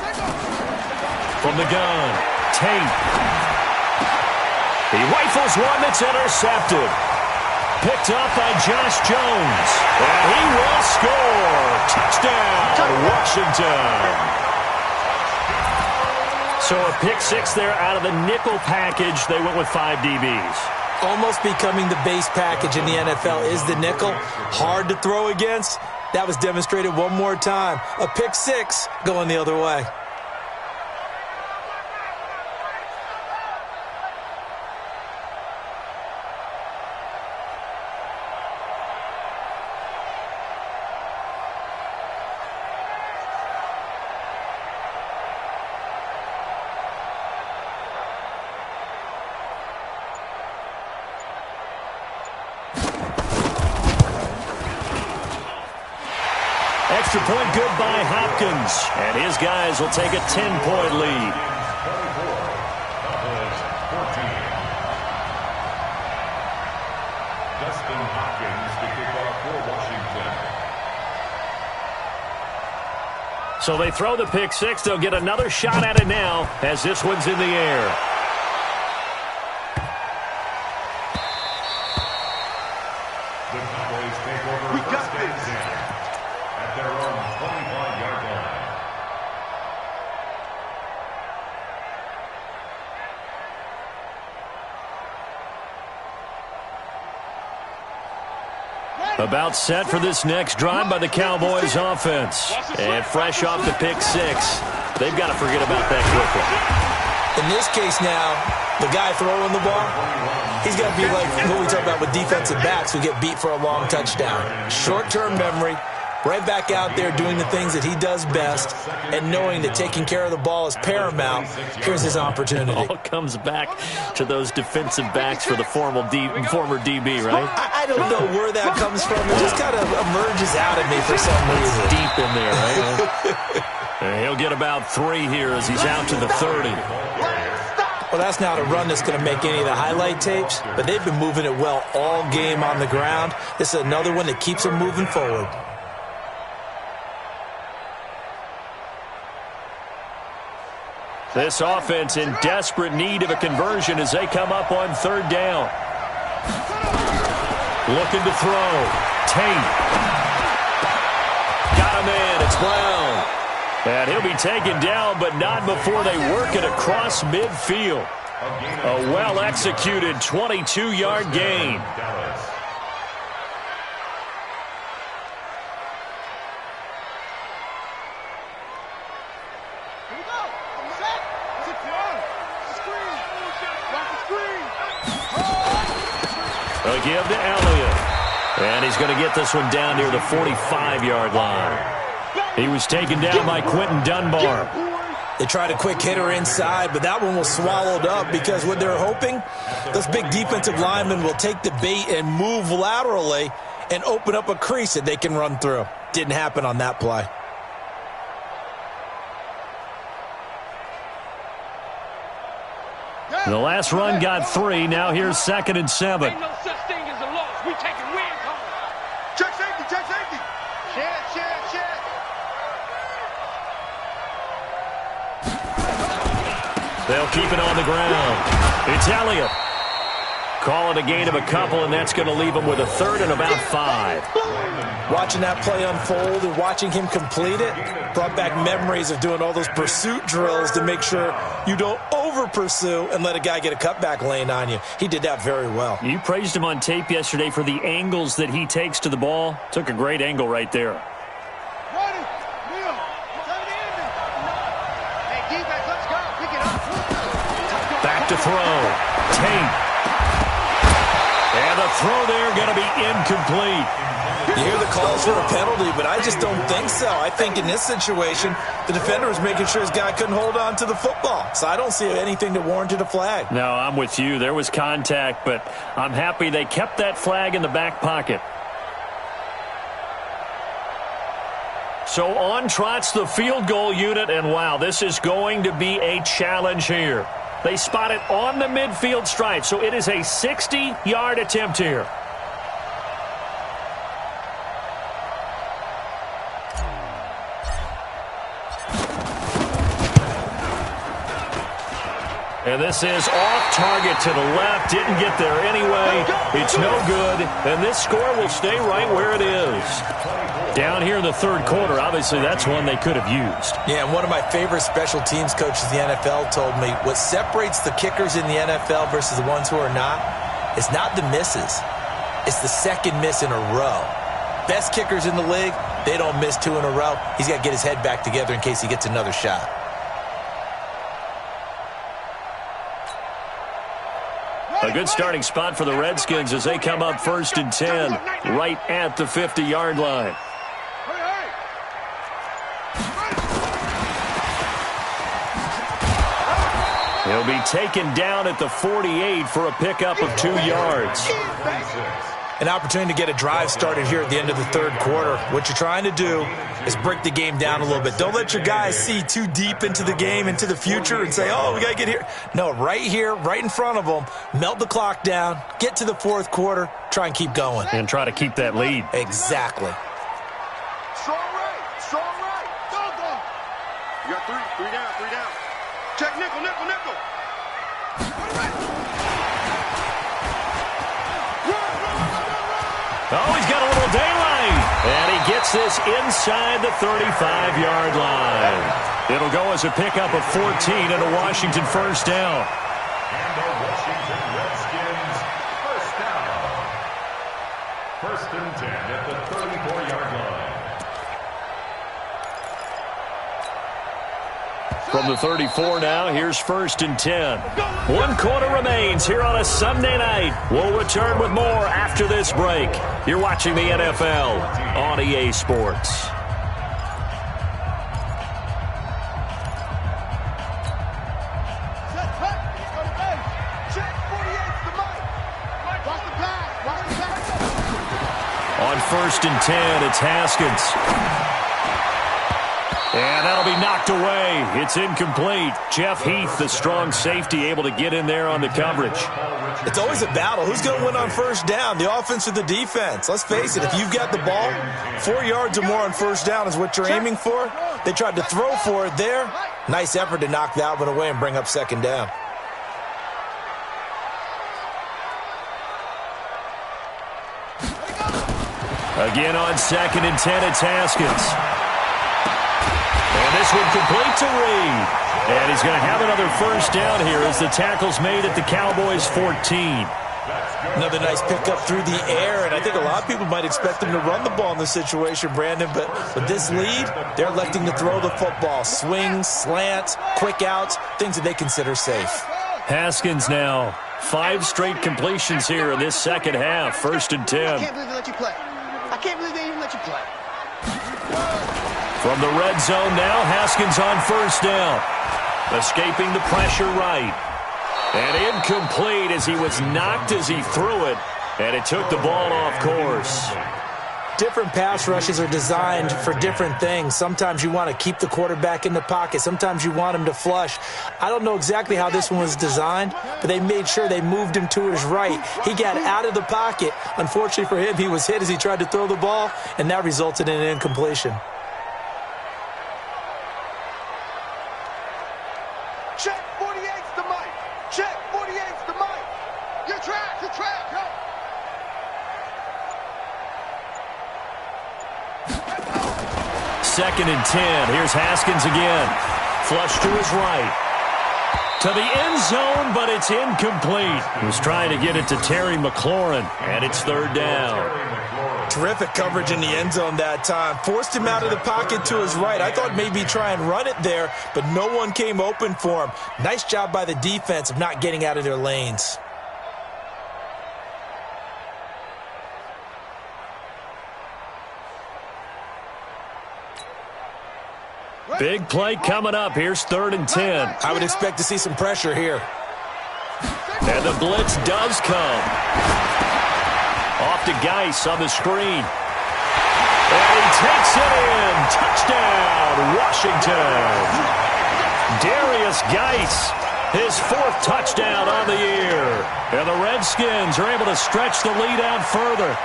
From the gun, Tate. He rifles one that's intercepted. Picked up by Josh Jones. And he will score. Touchdown, Washington. So a pick 6 there out of the nickel package. They went with 5 DBs. Almost becoming the base package in the NFL is the nickel. Hard to throw against. That was demonstrated one more time. A pick 6 going the other way. extra point good by Hopkins. And his guys will take a 10-point lead. Cowboys 14. Dustin Hopkins to kick off for Washington. So they throw the pick six. They'll get another shot at it now as this one's in the air. The Cowboys take over first and 10 at their own 25-yard line. About set for this next drive by the Cowboys offense. And fresh off the pick six, they've got to forget about that quickly. In this case now, the guy throwing the ball, he's got to be like what we talk about with defensive backs who get beat for a long touchdown. Short-term memory, right back out there doing the things that he does best, and knowing that taking care of the ball is paramount. Here's his opportunity. It all comes back to those defensive backs for the former DB, right? I don't know where that comes from. It just kind of emerges out of me for some reason. Deep in there, right? And he'll get about 3 here as he's out to the 30. Well, that's not a run that's going to make any of the highlight tapes, but they've been moving it well all game on the ground. This is another one that keeps them moving forward. This offense in desperate need of a conversion as they come up on third down. Looking to throw. Tate. Got him in. It's Brown. And he'll be taken down, but not before they work it across midfield. A well-executed 22-yard gain. A give to Elliott. And he's going to get this one down near the 45-yard line. He was taken down by Quentin Dunbar. They tried a quick hitter inside, but that one was swallowed up because what they're hoping, those big defensive linemen will take the bait and move laterally and open up a crease that they can run through. Didn't happen on that play. The last run got 3. Now here's 2nd and 7. Ain't no such thing as a loss. We taking wins home. Check safety, check safety. Check. They'll keep it on the ground. It's Elliott. Call it a gain of a couple, and that's going to leave them with a 3rd and about 5. Watching that play unfold and watching him complete it brought back memories of doing all those pursuit drills to make sure you don't over-pursue and let a guy get a cutback lane on you. He did that very well. You praised him on tape yesterday for the angles that he takes to the ball. Took a great angle right there. Back to throw. Tate. And the throw there going to be incomplete. You hear the calls for a penalty, but I just don't think so. I think in this situation, the defender was making sure his guy couldn't hold on to the football. So I don't see anything that warranted a flag. No, I'm with you. There was contact, but I'm happy they kept that flag in the back pocket. So on trots the field goal unit, and wow, this is going to be a challenge here. They spot it on the midfield stripe, so it is a 60-yard attempt here. And this is off target to the left. Didn't get there anyway. It's no good. And this score will stay right where it is. Down here in the 3rd quarter, obviously that's one they could have used. Yeah, and one of my favorite special teams coaches in the NFL told me what separates the kickers in the NFL versus the ones who are not is not the misses. It's the second miss in a row. Best kickers in the league, they don't miss 2 in a row. He's got to get his head back together in case he gets another shot. A good starting spot for the Redskins as they come up 1st and 10, right at the 50-yard line. He'll be taken down at the 48 for a pickup of 2 yards. an opportunity to get a drive started here at the end of the third quarter. What you're trying to do is break the game down a little bit. Don't let your guys see too deep into the game, into the future, and say, oh, we got to get here. No, right here, right in front of them, melt the clock down, get to the fourth quarter, try and keep going. And try to keep that lead. Exactly. Strong right. Strong right. Go, go. You got three down, three down. Check nickel, nickel, nickel. Oh, he's got a little daylight. And he gets this inside the 35-yard line. It'll go as a pickup of 14 and a Washington first down. And the Washington Redskins first down. First and 10 at the 34-yard line. From the 34 now, here's first and 10. 1 quarter remains here on a Sunday night. We'll return with more after this break. You're watching the NFL on EA Sports. On first and 10, it's Haskins. And that'll be knocked away. It's incomplete. Jeff Heath, the strong safety, able to get in there on the coverage. It's always a battle. Who's going to win on first down, the offense or the defense? Let's face it, if you've got the ball, 4 yards or more on first down is what you're aiming for. They tried to throw for it there. Nice effort to knock that one away and bring up second down. Again on second and 10, it's Haskins. And this one complete to Reed. And he's going to have another first down here as the tackle's made at the Cowboys 14. Another nice pickup through the air, and I think a lot of people might expect them to run the ball in this situation, Brandon, but with this lead, they're electing to throw the football. Swings, slants, quick outs, things that they consider safe. Haskins now, 5 straight completions here in this second half, first and 10. I can't believe they let you play. I can't believe they even let you play. From the red zone now, Haskins on first down. Escaping the pressure right. And incomplete as he was knocked as he threw it. And it took the ball off course. Different pass rushes are designed for different things. Sometimes you want to keep the quarterback in the pocket. Sometimes you want him to flush. I don't know exactly how this one was designed, but they made sure they moved him to his right. He got out of the pocket. Unfortunately for him, he was hit as he tried to throw the ball, and that resulted in an incompletion. Check 48's the mic. Check 48's the mic. Your track, your track. Go. Second and 10. Here's Haskins again. Flush to his right. To the end zone, but it's incomplete. He was trying to get it to Terry McLaurin, and it's third down. Terrific coverage in the end zone that time. Forced him out of the pocket to his right. I thought maybe try and run it there, but no one came open for him. Nice job by the defense of not getting out of their lanes. Big play coming up. Here's third and 10. I would expect to see some pressure here. And the blitz does come. Off to Geis on the screen. And he takes it in. Touchdown, Washington. Darius Geis, his 4th touchdown on the year. And the Redskins are able to stretch the lead out further.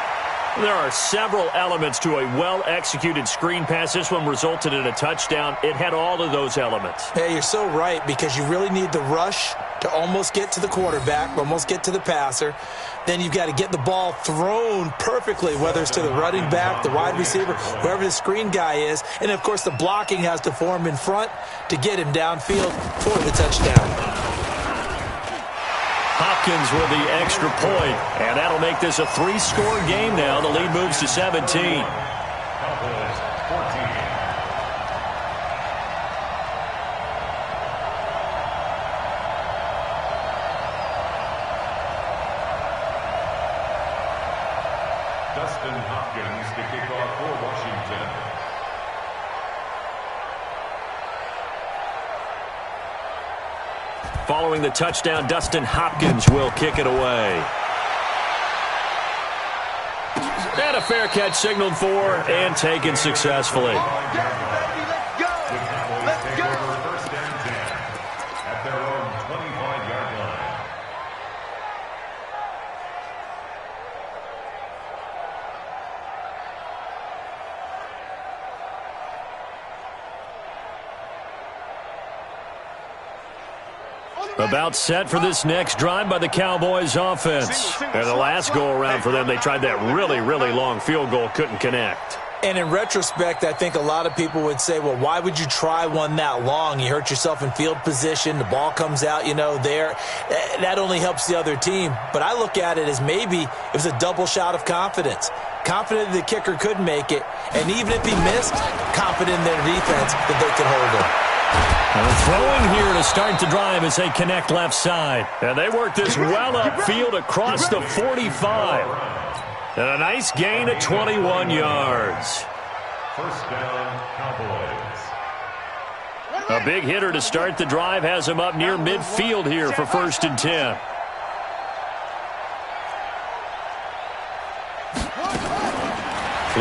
There are several elements to a well-executed screen pass. This one resulted in a touchdown. It had all of those elements. Hey, you're so right, because you really need the rush to almost get to the quarterback, almost get to the passer. Then you've got to get the ball thrown perfectly, whether it's to the running back, the wide receiver, whoever the screen guy is. And, of course, the blocking has to form in front to get him downfield for the touchdown. Hopkins with the extra point, and that'll make this a 3-score game now. The lead moves to 17. Cowboys 14. Dustin Hopkins to kick off for Washington. Following the touchdown, Dustin Hopkins will kick it away. And a fair catch signaled for and taken successfully. About set for this next drive by the Cowboys offense. And the last go-around for them, they tried that really, really long field goal, couldn't connect. And in retrospect, I think a lot of people would say, well, why would you try one that long? You hurt yourself in field position. The ball comes out, there. That only helps the other team. But I look at it as maybe it was a double shot of confidence. Confident the kicker could make it. And even if he missed, confident in their defense that they could hold him. And throwing here to start the drive as they connect left side. And they work this well upfield across the 45. And a nice gain of 21 yards. First down, Cowboys. A big hitter to start the drive has him up near midfield here for 1st and 10.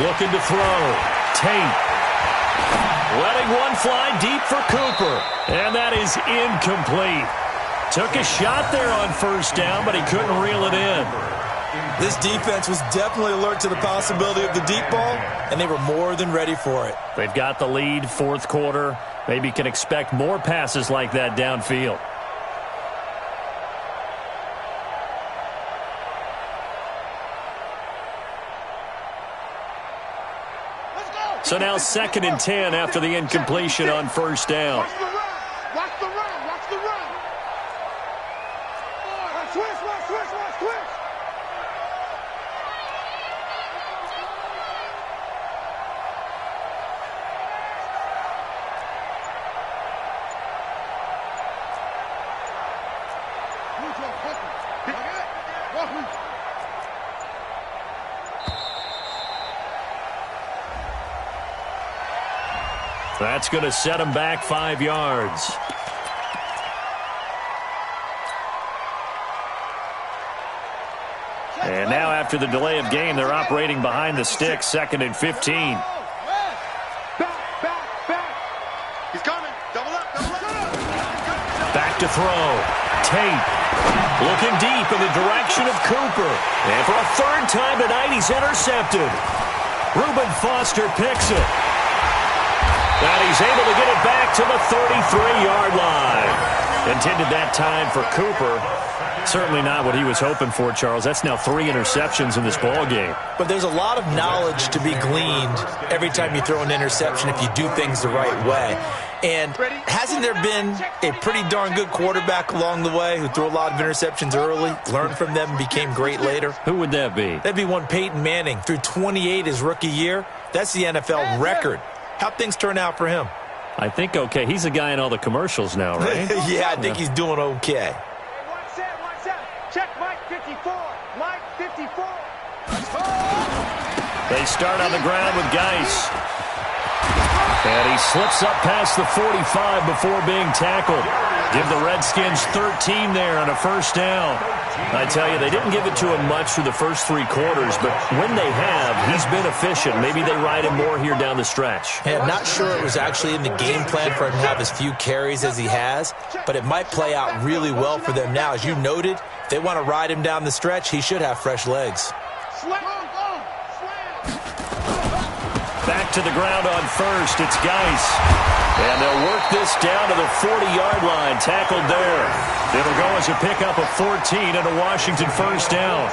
Looking to throw. Tate. Letting one fly deep for Cooper. And that is incomplete. Took a shot there on 1st down, but he couldn't reel it in. This defense was definitely alert to the possibility of the deep ball, and they were more than ready for it. They've got the lead, 4th quarter. Maybe can expect more passes like that downfield. So now 2nd and 10 after the incompletion on 1st down. Watch the run. Watch the run. Watch the run. Switch, watch, switch, watch, switch. That's going to set him back 5 yards. And now after the delay of game, they're operating behind the sticks, 2nd and 15. Back. He's coming. Double up. Back to throw. Tate looking deep in the direction of Cooper. And for a 3rd time tonight, he's intercepted. Reuben Foster picks it. And he's able to get it back to the 33-yard line. Intended that time for Cooper. Certainly not what he was hoping for, Charles. That's now 3 interceptions in this ball game. But there's a lot of knowledge to be gleaned every time you throw an interception if you do things the right way. And hasn't there been a pretty darn good quarterback along the way who threw a lot of interceptions early, learned from them, and became great later? Who would that be? That'd be one Peyton Manning. Threw 28 his rookie year. That's the NFL record. How'd things turn out for him? I think okay. He's a guy in all the commercials now, right? Yeah, I think he's doing okay. Watch out. Check Mike 54. Mike 54. They start on the ground with Geis. And he slips up past the 45 before being tackled. Give the Redskins 13 there on a 1st down. I tell you, they didn't give it to him much through the first 3 quarters, but when they have, he's been efficient. Maybe they ride him more here down the stretch. Hey, I'm not sure it was actually in the game plan for him to have as few carries as he has, but it might play out really well for them now. As you noted, if they want to ride him down the stretch, he should have fresh legs. Back to the ground on 1st. It's Geis. And they'll work this down to the 40-yard line. Tackled there. It'll go as a pickup of 14 and a Washington 1st down.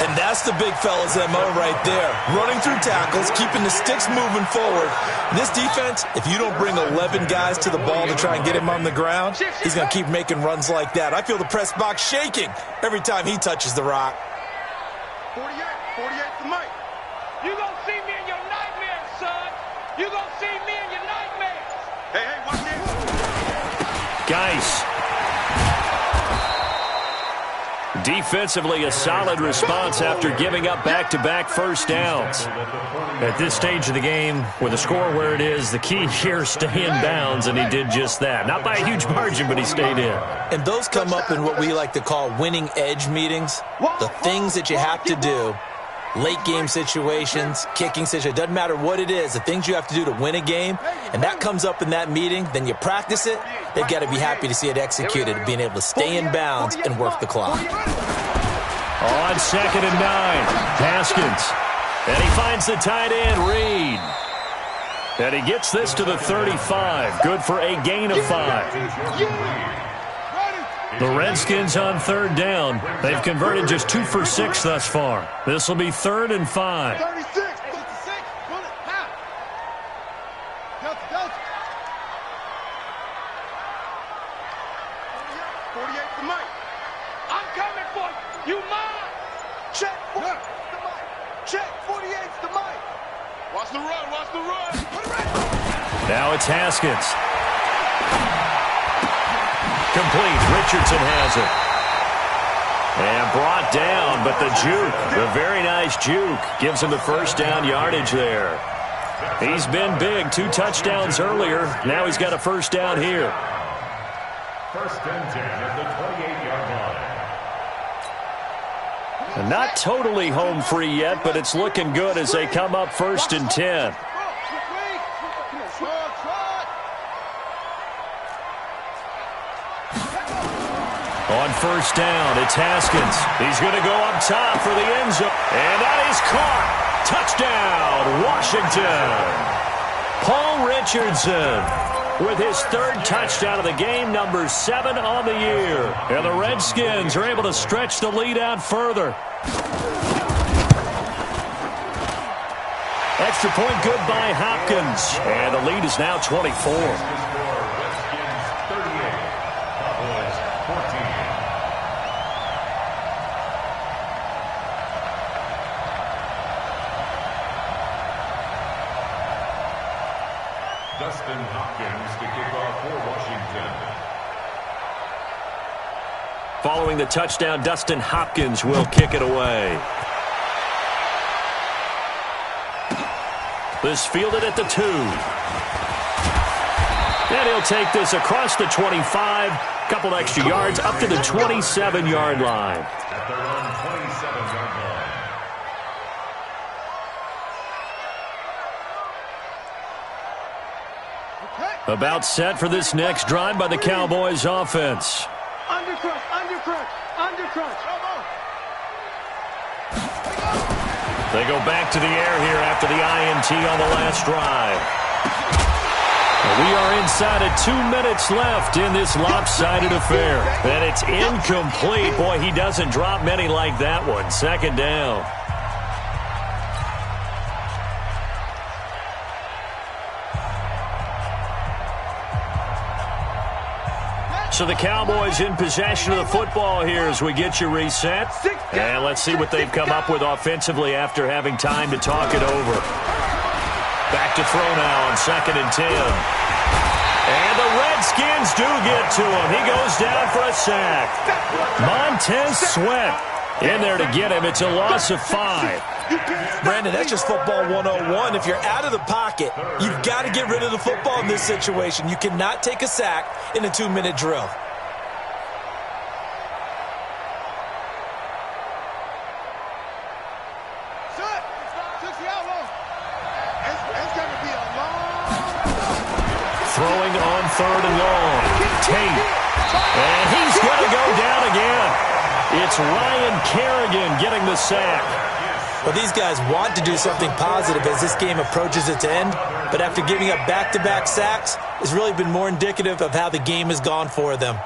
And that's the big fella's MO right there. Running through tackles, keeping the sticks moving forward. And this defense, if you don't bring 11 guys to the ball to try and get him on the ground, he's going to keep making runs like that. I feel the press box shaking every time he touches the rock. 48 to Mike. You gonna see me in your nightmares, son. You gonna see me in your nightmares. Hey, watch this. Geis. Defensively, a solid response after giving up back-to-back 1st downs. At this stage of the game, with the score where it is, the key here, stay in bounds, and he did just that. Not by a huge margin, but he stayed in. And those come up in what we like to call winning edge meetings, the things that you have to do late game situations, kicking situations. It doesn't matter what it is, the things you have to do to win a game, and that comes up in that meeting, then you practice it, they've got to be happy to see it executed, being able to stay in bounds and work the clock. On 2nd and 9, Haskins. And he finds the tight end, Reed. And he gets this to the 35. Good for a gain of 5. The Redskins on 3rd down. They've converted just 2 for 6 thus far. This will be 3rd and 5. 36. 48 to Mike. I'm coming for you. You mine. Check. Check. 48's to Mike. Watch the run. Watch the run. Now it's Haskins. Complete. Richardson has it. And brought down, but the juke, the very nice juke, gives him the first down yardage there. He's been big. 2 touchdowns earlier. Now he's got a first down here. 1st and 10 at the 28-yard line. Not totally home free yet, but it's looking good as they come up 1st and 10. On 1st down, it's Haskins. He's going to go up top for the end zone. And that is caught. Touchdown, Washington. Paul Richardson with his 3rd touchdown of the game, number 7 on the year. And the Redskins are able to stretch the lead out further. Extra point good by Hopkins. And the lead is now 24. Redskins 38, Cowboys 14. Dustin Hopkins to kick off for Washington. Following the touchdown, Dustin Hopkins will kick it away. This fielded at the 2. And he'll take this across the 25. Couple extra yards up to the 27-yard line. At their own 27-yard line. About set for this next drive by the Cowboys offense. Undercrunch. They go back to the air here after the INT on the last drive. We are inside of 2 minutes left in this lopsided affair. And it's incomplete. Boy, he doesn't drop many like that one. 2nd down. So the Cowboys in possession of the football here as we get you reset. And let's see what they've come up with offensively after having time to talk it over. Back to throw now on 2nd and 10. And the Redskins do get to him. He goes down for a sack. Montez Sweat in there to get him. It's a loss of 5. Brandon, that's just football 101. If you're out of the pocket, you've got to get rid of the football in this situation. You cannot take a sack in a 2-minute drill. Throwing on 3rd and long. Tate. And he's going to go down again. It's Ryan Kerrigan getting the sack. Well, these guys want to do something positive as this game approaches its end, but after giving up back-to-back sacks, it's really been more indicative of how the game has gone for them.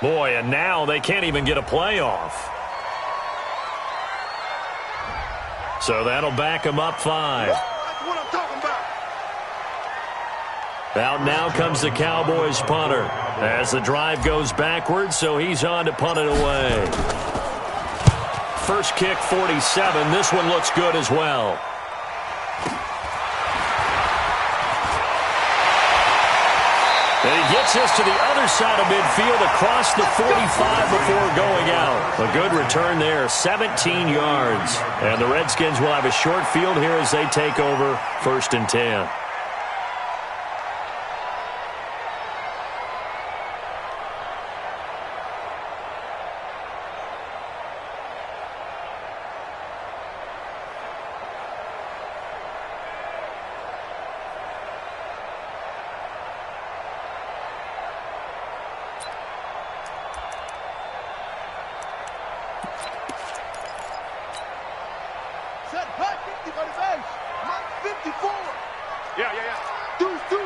Boy, and now they can't even get a playoff. So that'll back them up 5. That's what I'm talking about. Out now comes the Cowboys punter as the drive goes backwards, so he's on to punt it away. First kick, 47. This one looks good as well. gets us to the other side of midfield across the 45 before going out. A good return there, 17 yards. And the Redskins will have a short field here as they take over 1st and 10. Set back 50 by the base. Mark 54. Yeah. Deuce. Go.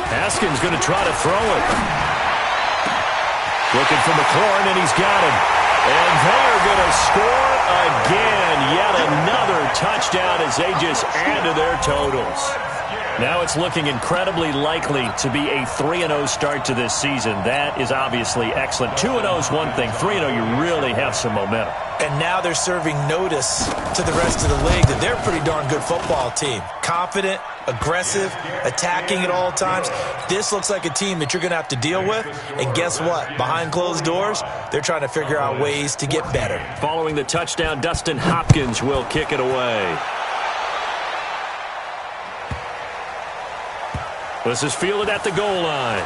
Haskins going to try to throw it. Looking for McLaurin, and he's got him. And they are going to score again. Yet another touchdown as they just add to their totals. Now it's looking incredibly likely to be a 3-0 start to this season. That is obviously excellent. 2-0 is one thing. 3-0, you really have some momentum. And now they're serving notice to the rest of the league that they're a pretty darn good football team. Confident, aggressive, attacking at all times. This looks like a team that you're going to have to deal with. And guess what? Behind closed doors, they're trying to figure out ways to get better. Following the touchdown, Dustin Hopkins will kick it away. This is fielded at the goal line.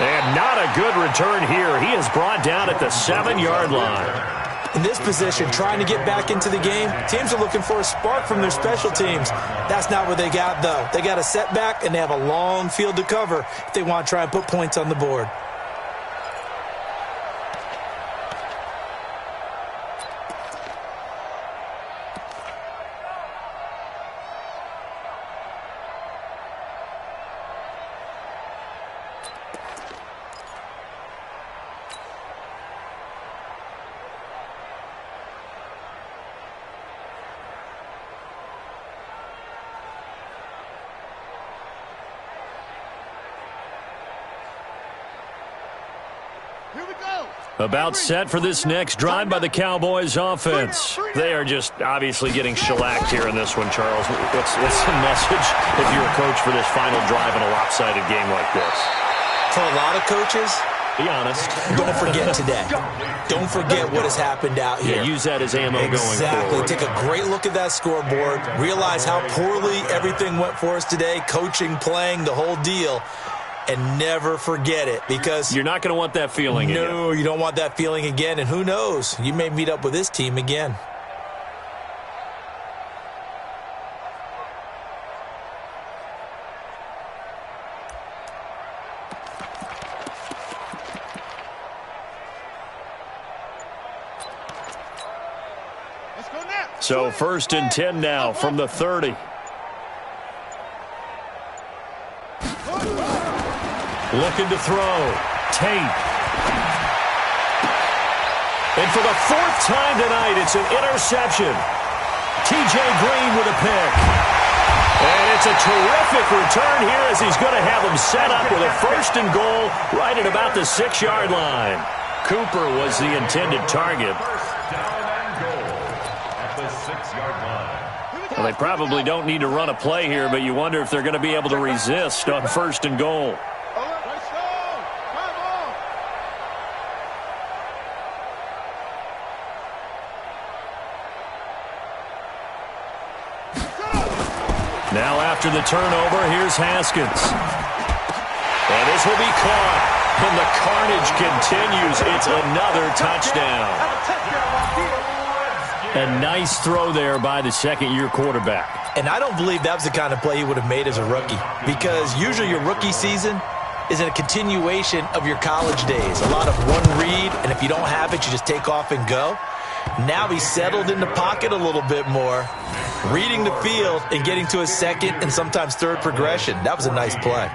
And not a good return here. He is brought down at the 7-yard line. In this position, trying to get back into the game, teams are looking for a spark from their special teams. That's not what they got, though. They got a setback, and they have a long field to cover if they want to try and put points on the board. About set for this next drive by the Cowboys offense. They are just obviously getting shellacked here in this one, Charles. What's the message if you're a coach for this final drive in a lopsided game like this? For a lot of coaches, be honest, don't forget today. Don't forget what has happened out here. Yeah, use that as ammo going forward. Exactly. Take a great look at that scoreboard. Realize how poorly everything went for us today. Coaching, playing, the whole deal. And never forget it, because you're not going to want that feeling again. No, you don't want that feeling again. And who knows? You may meet up with this team again. Let's go now. So 1st and 10 now from the 30. Looking to throw. Tate. And for the 4th time tonight, it's an interception. T.J. Green with a pick. And it's a terrific return here as he's going to have them set up with a 1st and goal right at about the 6-yard line. Cooper was the intended target. Well, they probably don't need to run a play here, but you wonder if they're going to be able to resist on 1st and goal. Now after the turnover, here's Haskins. And this will be caught. And the carnage continues. It's another touchdown. A nice throw there by the second-year quarterback. And I don't believe that was the kind of play he would have made as a rookie, because usually your rookie season is a continuation of your college days. A lot of one read, and if you don't have it, you just take off and go. Now he's settled in the pocket a little bit more, reading the field and getting to a second and sometimes third progression. That was a nice play.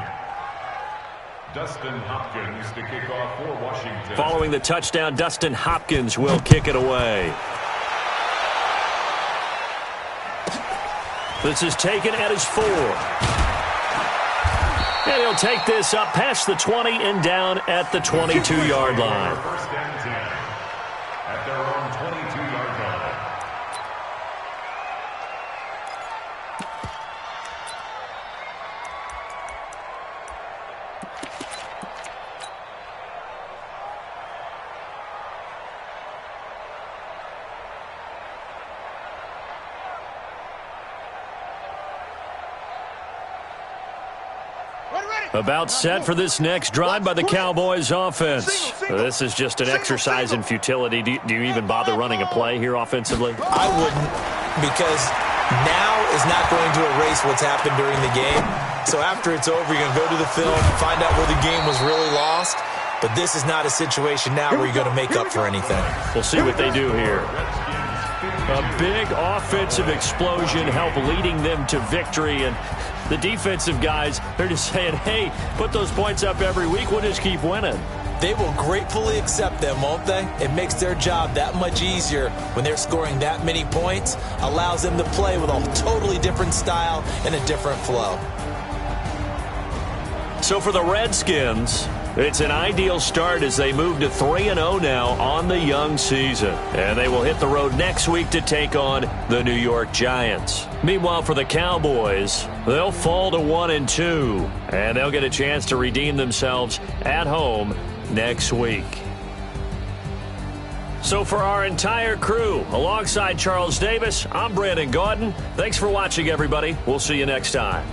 Dustin Hopkins to kick off for Washington. Following the touchdown, Dustin Hopkins will kick it away. This is taken at his 4. And he'll take this up past the 20 and down at the 22-yard line. First and 10 at their own 22-yard line. About set for this next drive by the Cowboys offense. This is just an exercise in futility. Do you even bother running a play here offensively? I wouldn't, because now is not going to erase what's happened during the game. So after it's over, you're going to go to the film, find out where the game was really lost. But this is not a situation now where you're going to make up for anything. We'll see what they do here. A big offensive explosion helped leading them to victory, and the defensive guys, they're just saying, hey, put those points up every week, we'll just keep winning. They will gratefully accept them, won't they? It makes their job that much easier when they're scoring that many points, allows them to play with a totally different style and a different flow. So for the Redskins, it's an ideal start as they move to 3-0 now on the young season. And they will hit the road next week to take on the New York Giants. Meanwhile, for the Cowboys, they'll fall to 1-2. And they'll get a chance to redeem themselves at home next week. So for our entire crew, alongside Charles Davis, I'm Brandon Gaudin. Thanks for watching, everybody. We'll see you next time.